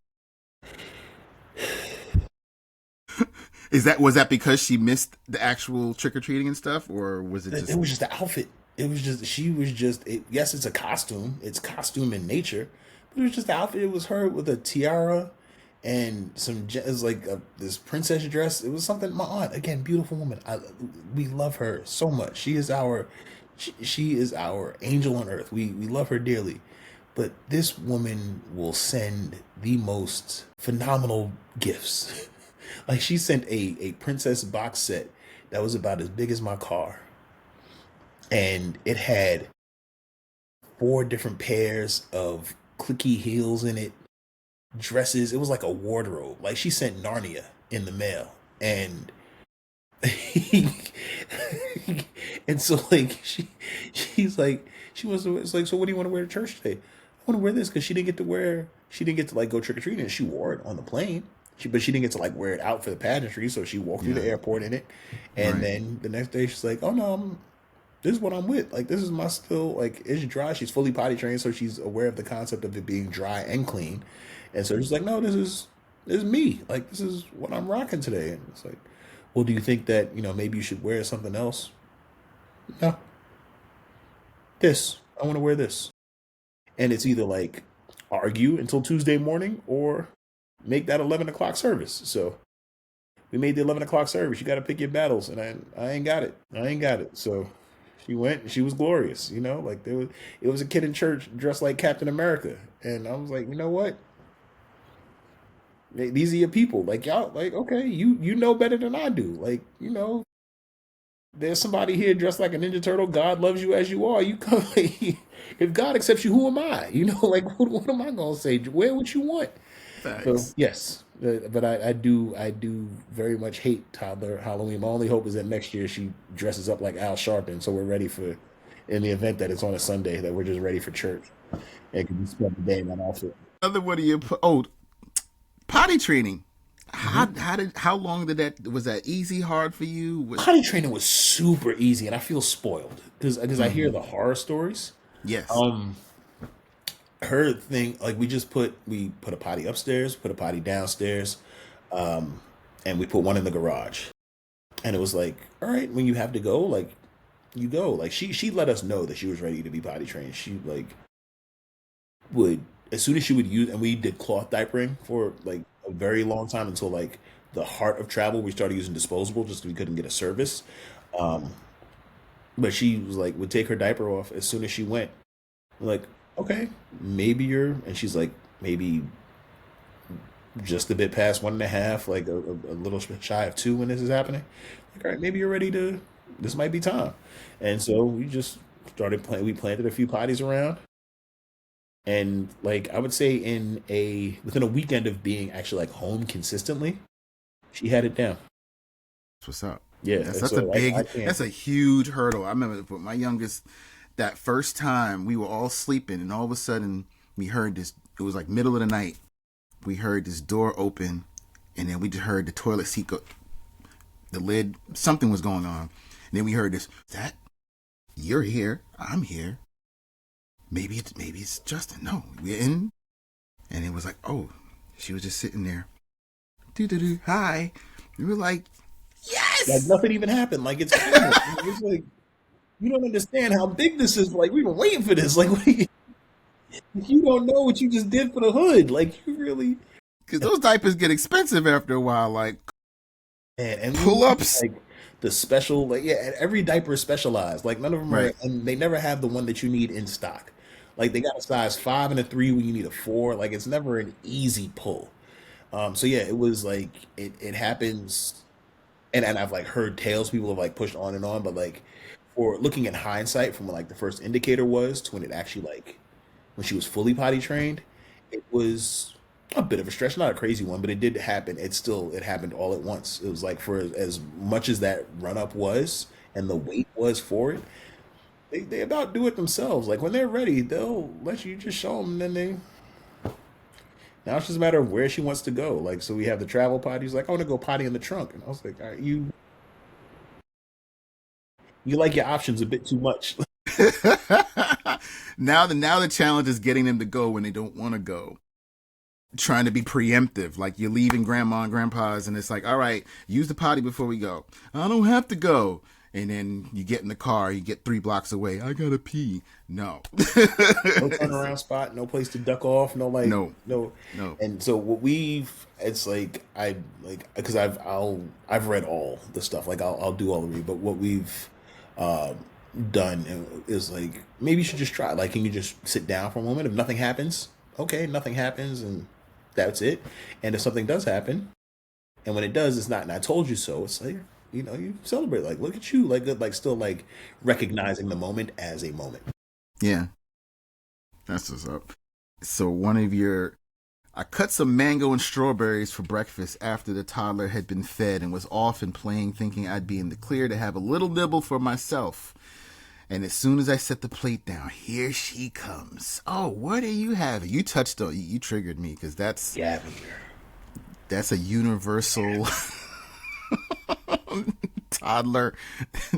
Was that because she missed the actual trick or treating and stuff, or was it just? It was just the outfit. It was just yes, it's a costume. It's costume in nature, but it was just the outfit. It was her with a tiara and it was like this princess dress. It was something. My aunt, again, beautiful woman. We love her so much. She is our angel on earth. We love her dearly. But this woman will send the most phenomenal gifts. Like she sent a princess box set that was about as big as my car. And it had 4 different pairs of clicky heels in it, dresses. It was like a wardrobe. Like she sent Narnia in the mail. And and so like she's like, it's like, so what do you want to wear to church today? I want to wear this, because she didn't get to like go trick or treating. She wore it on the plane. But she didn't get to like wear it out for the pageantry, so she walked through the airport in it. And then the next day she's like, oh no, this is what I'm with. Like this is my still, like it's dry. She's fully potty trained, so she's aware of the concept of it being dry and clean. And so she's like, no, this is me. Like this is what I'm rocking today. And it's like, well, do you think that maybe you should wear something else? No. I want to wear this. And it's either like argue until Tuesday morning or make that 11 o'clock service. So we made the 11 o'clock service. You got to pick your battles, and I ain't got it. So she went, and she was glorious. Like it was a kid in church dressed like Captain America, and I was like, you know what? These are your people. Like y'all, like okay, you know better than I do. Like there's somebody here dressed like a Ninja Turtle. God loves you as you are. You come. If God accepts you, who am I? Like what am I gonna say? Wear what you want. So yes, but I do very much hate toddler Halloween. My only hope is that next year she dresses up like Al Sharpton, so we're ready for, in the event that it's on a Sunday, that we're just ready for church and can spend the day in that outfit. Another one of your potty training. How long was that easy, hard for you? Potty training was super easy, and I feel spoiled because I hear the horror stories. Yes. Her thing, like we put a potty upstairs, put a potty downstairs, and we put one in the garage. And it was like, all right, when you have to go, like you go. Like she let us know that she was ready to be potty trained. She like would, as soon as she would use, and we did cloth diapering for like a very long time, until like the heart of travel we started using disposable just because we couldn't get a service. But she was like, would take her diaper off as soon as she went. We're like, okay, maybe and she's like, maybe just a bit past 1.5, like a little shy of 2 when this is happening. Like, all right, maybe you're ready this might be time. And so we just started playing. We planted a few potties around. And like, I would say within a weekend of being actually like home consistently, she had it down. That's what's up. Yeah. That's a huge hurdle. I remember with my youngest, that first time we were all sleeping, and all of a sudden we heard this. It was like middle of the night. We heard this door open, and then we just heard the toilet seat go. The lid. Something was going on. And then we heard this. That you're here. I'm here. Maybe it's Justin. No, we're in. And it was like, oh, she was just sitting there. Do. Hi. We were like, yes. Like nothing even happened. Like it's like you don't understand how big this is. Like we've been waiting for this. Like you don't know what you just did for the hood. Like you really, because those diapers get expensive after a while. Like and pull-ups. Like the special, like every diaper is specialized. Like none of them are, and they never have the one that you need in stock. Like they got a size 5 and a 3 when you need a 4. Like it's never an easy pull. So yeah, it was like it happens, and I've like heard tales people have like pushed on and on, but like for looking in hindsight from when like the first indicator was to when it actually like when she was fully potty trained, it was a bit of a stretch, not a crazy one, but it did happen. It happened all at once. It was like for as much as that run up was and the wait was for it, they about do it themselves. Like when they're ready, they'll let you just show them, and then now it's just a matter of where she wants to go. Like so, we have the travel potty. He's like, I want to go potty in the trunk, and I was like, all right, you like your options a bit too much. Now the challenge is getting them to go when they don't want to go. Trying to be preemptive, like you're leaving grandma and grandpa's, and it's like, all right, use the potty before we go. I don't have to go. And then you get in the car, you get 3 blocks away. I gotta pee. No. No turnaround spot, no place to duck off, no. And so what it's like because I've read all the stuff. Like I'll do all the read, but what we've done is like maybe you should just try. Like, can you just sit down for a moment? If nothing happens, okay, nothing happens, and that's it. And if something does happen, and when it does, it's not. And I told you so. It's like, you celebrate, like, look at you, like still like recognizing the moment as a moment. Yeah, that's what's up. So I cut some mango and strawberries for breakfast after the toddler had been fed and was off and playing, thinking I'd be in the clear to have a little nibble for myself. And as soon as I set the plate down, here she comes. Oh, what are you having? You touched on, you triggered me, because that's a universal toddler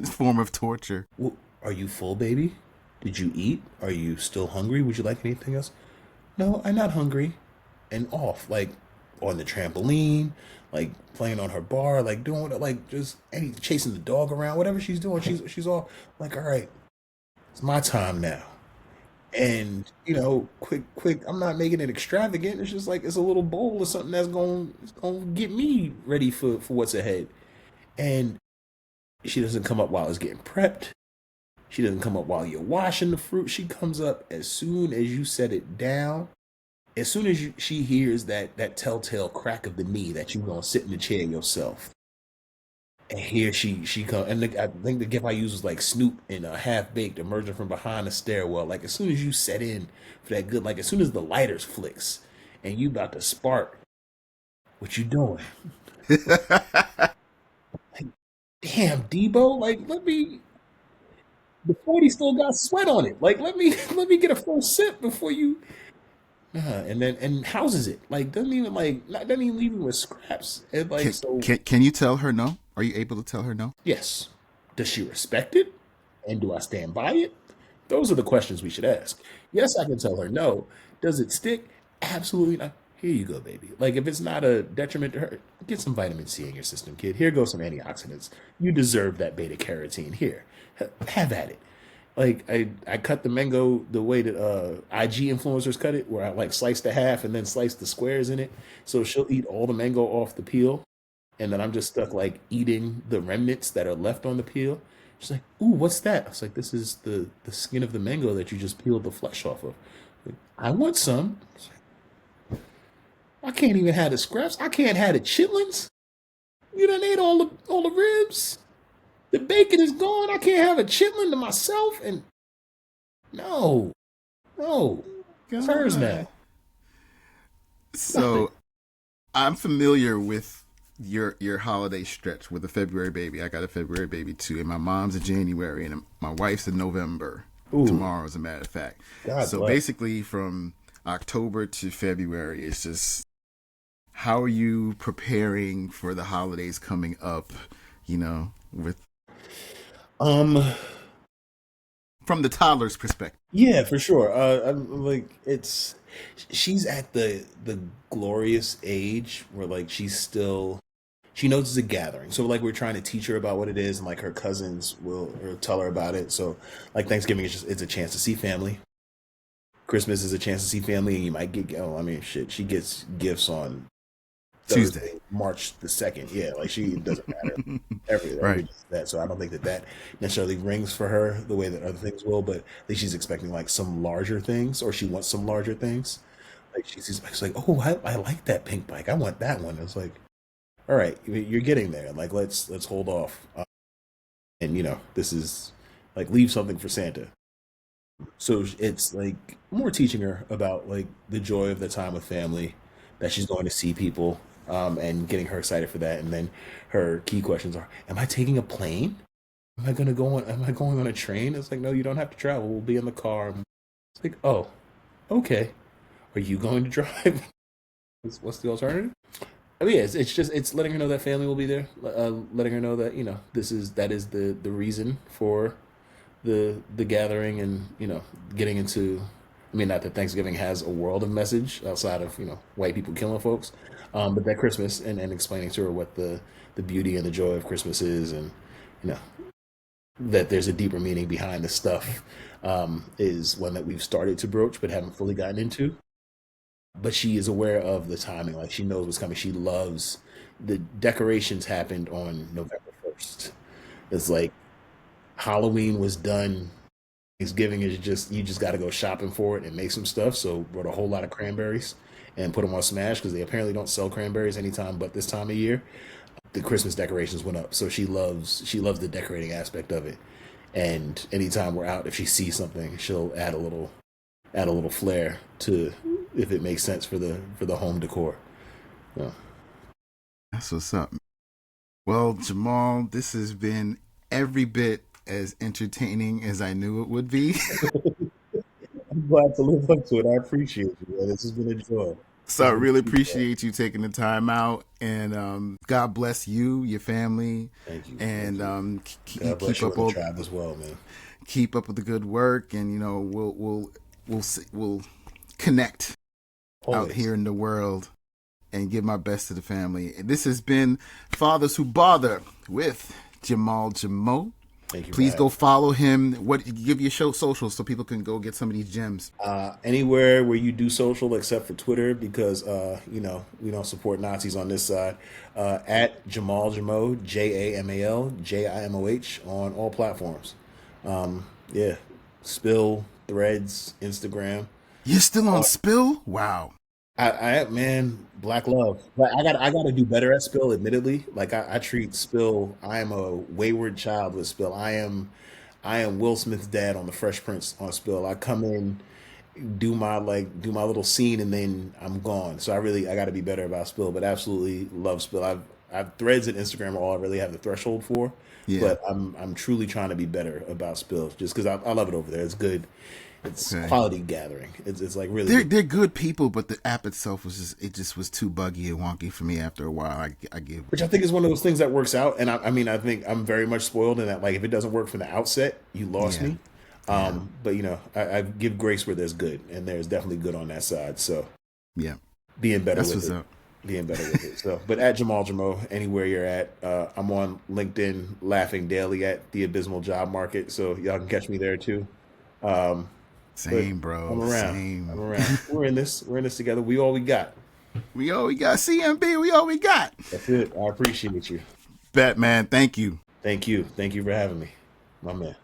form of torture. Well, are you full, baby? Did you eat? Are you still hungry? Would you like anything else? No, I'm not hungry. And off, like on the trampoline, like playing on her bar, like doing like just chasing the dog around, whatever she's doing, she's all like, all right, it's my time now. And quick, I'm not making it extravagant. It's just like it's a little bowl of something that's gonna get me ready for what's ahead. And she doesn't come up while it's getting prepped. She doesn't come up while you're washing the fruit. She comes up as soon as you set it down. As soon as she hears that telltale crack of the knee that you're gonna sit in the chair yourself. And here she comes. And I think the gift I used was like Snoop in a Half Baked emerging from behind the stairwell. Like as soon as you set in for that good, like as soon as the lighters flicks and you about to spark, what you doing? Like, damn, Debo, like the 40 still got sweat on it. Like let me get a full sip before you and houses it. Like doesn't even leave you with scraps. And like can you tell her no? Are you able to tell her no? Yes. Does she respect it? And do I stand by it? Those are the questions we should ask. Yes, I can tell her no. Does it stick? Absolutely not. Here you go, baby. Like if it's not a detriment to her, get some vitamin C in your system, kid. Here goes some antioxidants. You deserve that beta carotene. Here, have at it. Like I cut the mango the way that IG influencers cut it, where I like slice the half and then slice the squares in it. So she'll eat all the mango off the peel, and then I'm just stuck like eating the remnants that are left on the peel. She's like, "Ooh, what's that?" I was like, "This is the skin of the mango that you just peeled the flesh off of." Like, I want some. I can't even have the scraps. I can't have the chitlins. You done ate all the ribs. The bacon is gone. I can't have a chitlin to myself. And no, it's hers now. So I'm familiar with your holiday stretch with a February baby. I got a February baby too, and my mom's in January, and my wife's in November. Ooh, tomorrow, as a matter of fact. God So bless. basically, from October to February, it's just how are you preparing for the holidays coming up? With Um, from the toddler's perspective. yeah, for sure. I'm like, she's at the glorious age where like she knows it's a gathering. So like we're trying to teach her about what it is, and like her cousins will or tell her about it. So like Thanksgiving is just it's a chance to see family. Christmas is a chance to see family, and you might get I mean shit. She gets gifts on Tuesday. Thursday, March the 2nd. Yeah, like she doesn't matter. Every Right. that. So I don't think that necessarily rings for her the way that other things will. But I think she's expecting like some larger things, or she wants some larger things. Like she's like, oh, I like that pink bike. I want that one. It's like, all right, you're getting there. Like let's hold off. And this is like leave something for Santa. So it's like more teaching her about like the joy of the time with family, that she's going to see people, and getting her excited for that. And then her key questions are: Am I taking a plane? Am I gonna go on? Am I going on a train? It's like, no, you don't have to travel. We'll be in the car. It's like, oh, okay. Are you going to drive? What's the alternative? I mean, yeah, it's just it's letting her know that family will be there, letting her know that that is the reason for the gathering, and getting into. I mean, not that Thanksgiving has a world of message outside of white people killing folks, but that Christmas, and explaining to her what the beauty and the joy of Christmas is, and you know that there's a deeper meaning behind the stuff, is one that we've started to broach but haven't fully gotten into. But she is aware of the timing, like she knows what's coming. She loves the decorations happened on November 1st. It's like Halloween was done. Thanksgiving is just you just got to go shopping for it and make some stuff. So brought a whole lot of cranberries and put them on Smash because they apparently don't sell cranberries anytime but this time of year. The Christmas decorations went up, so she loves the decorating aspect of it. And anytime we're out, if she sees something, she'll add a little flair to if it makes sense for the home decor. So, That's what's up. Well, Jamal, this has been every bit as entertaining as I knew it would be. I'm glad to live up to it. I appreciate you, man. This has been a joy. So I It's been really a joy. appreciate you taking the time out, and God bless you, your family, Thank you. Thank and you. God bless keep you up and the all tribe as well, man. keep up with the good work, and we'll connect out Always. here in the world and give my best to the family. This has been Fathers Who Bother with Jamal Jimoh. Thank you for Please having go me. follow him. What give your show socials so people can go get some of these gems. Anywhere where you do social except for Twitter, because we don't support Nazis on this side. At Jamal Jimoh, JamalJimoh on all platforms. Yeah, Spill, Threads, Instagram. You're still on Uh, Spill? Wow. man, black love. Like I got to do better at Spill. Admittedly, like I treat Spill. I am a wayward child with Spill. I am Will Smith's dad on the Fresh Prince on Spill. I come in, do my little scene, and then I'm gone. So I got to be better about Spill. But absolutely love Spill. I've Threads and Instagram are all I really have the threshold for. Yeah. But I'm truly trying to be better about Spill, just because I love it over there. It's good. It's Okay. quality gathering. It's like really They're good. they're good people, but the app itself just was too buggy and wonky for me after a while. I gave. Which I think is one of those things that works out. And I mean, I think I'm very much spoiled in that, like, if it doesn't work from the outset, you lost Yeah. me. Yeah. But I give grace where there's good, and there's definitely good on that side. So Yeah. being better That's with what's it, up. being better with it. So, but at Jamal Jamo, anywhere you're at, I'm on LinkedIn, laughing daily at the abysmal job market. So y'all can catch me there too. Um, but Same, bro. I'm around. I'm Same. around. We're in this. We're in this together. We all we got. We got CMB. We all we got. That's it. I appreciate you. Bet, man. Thank you. Thank you. Thank you for having me, my man.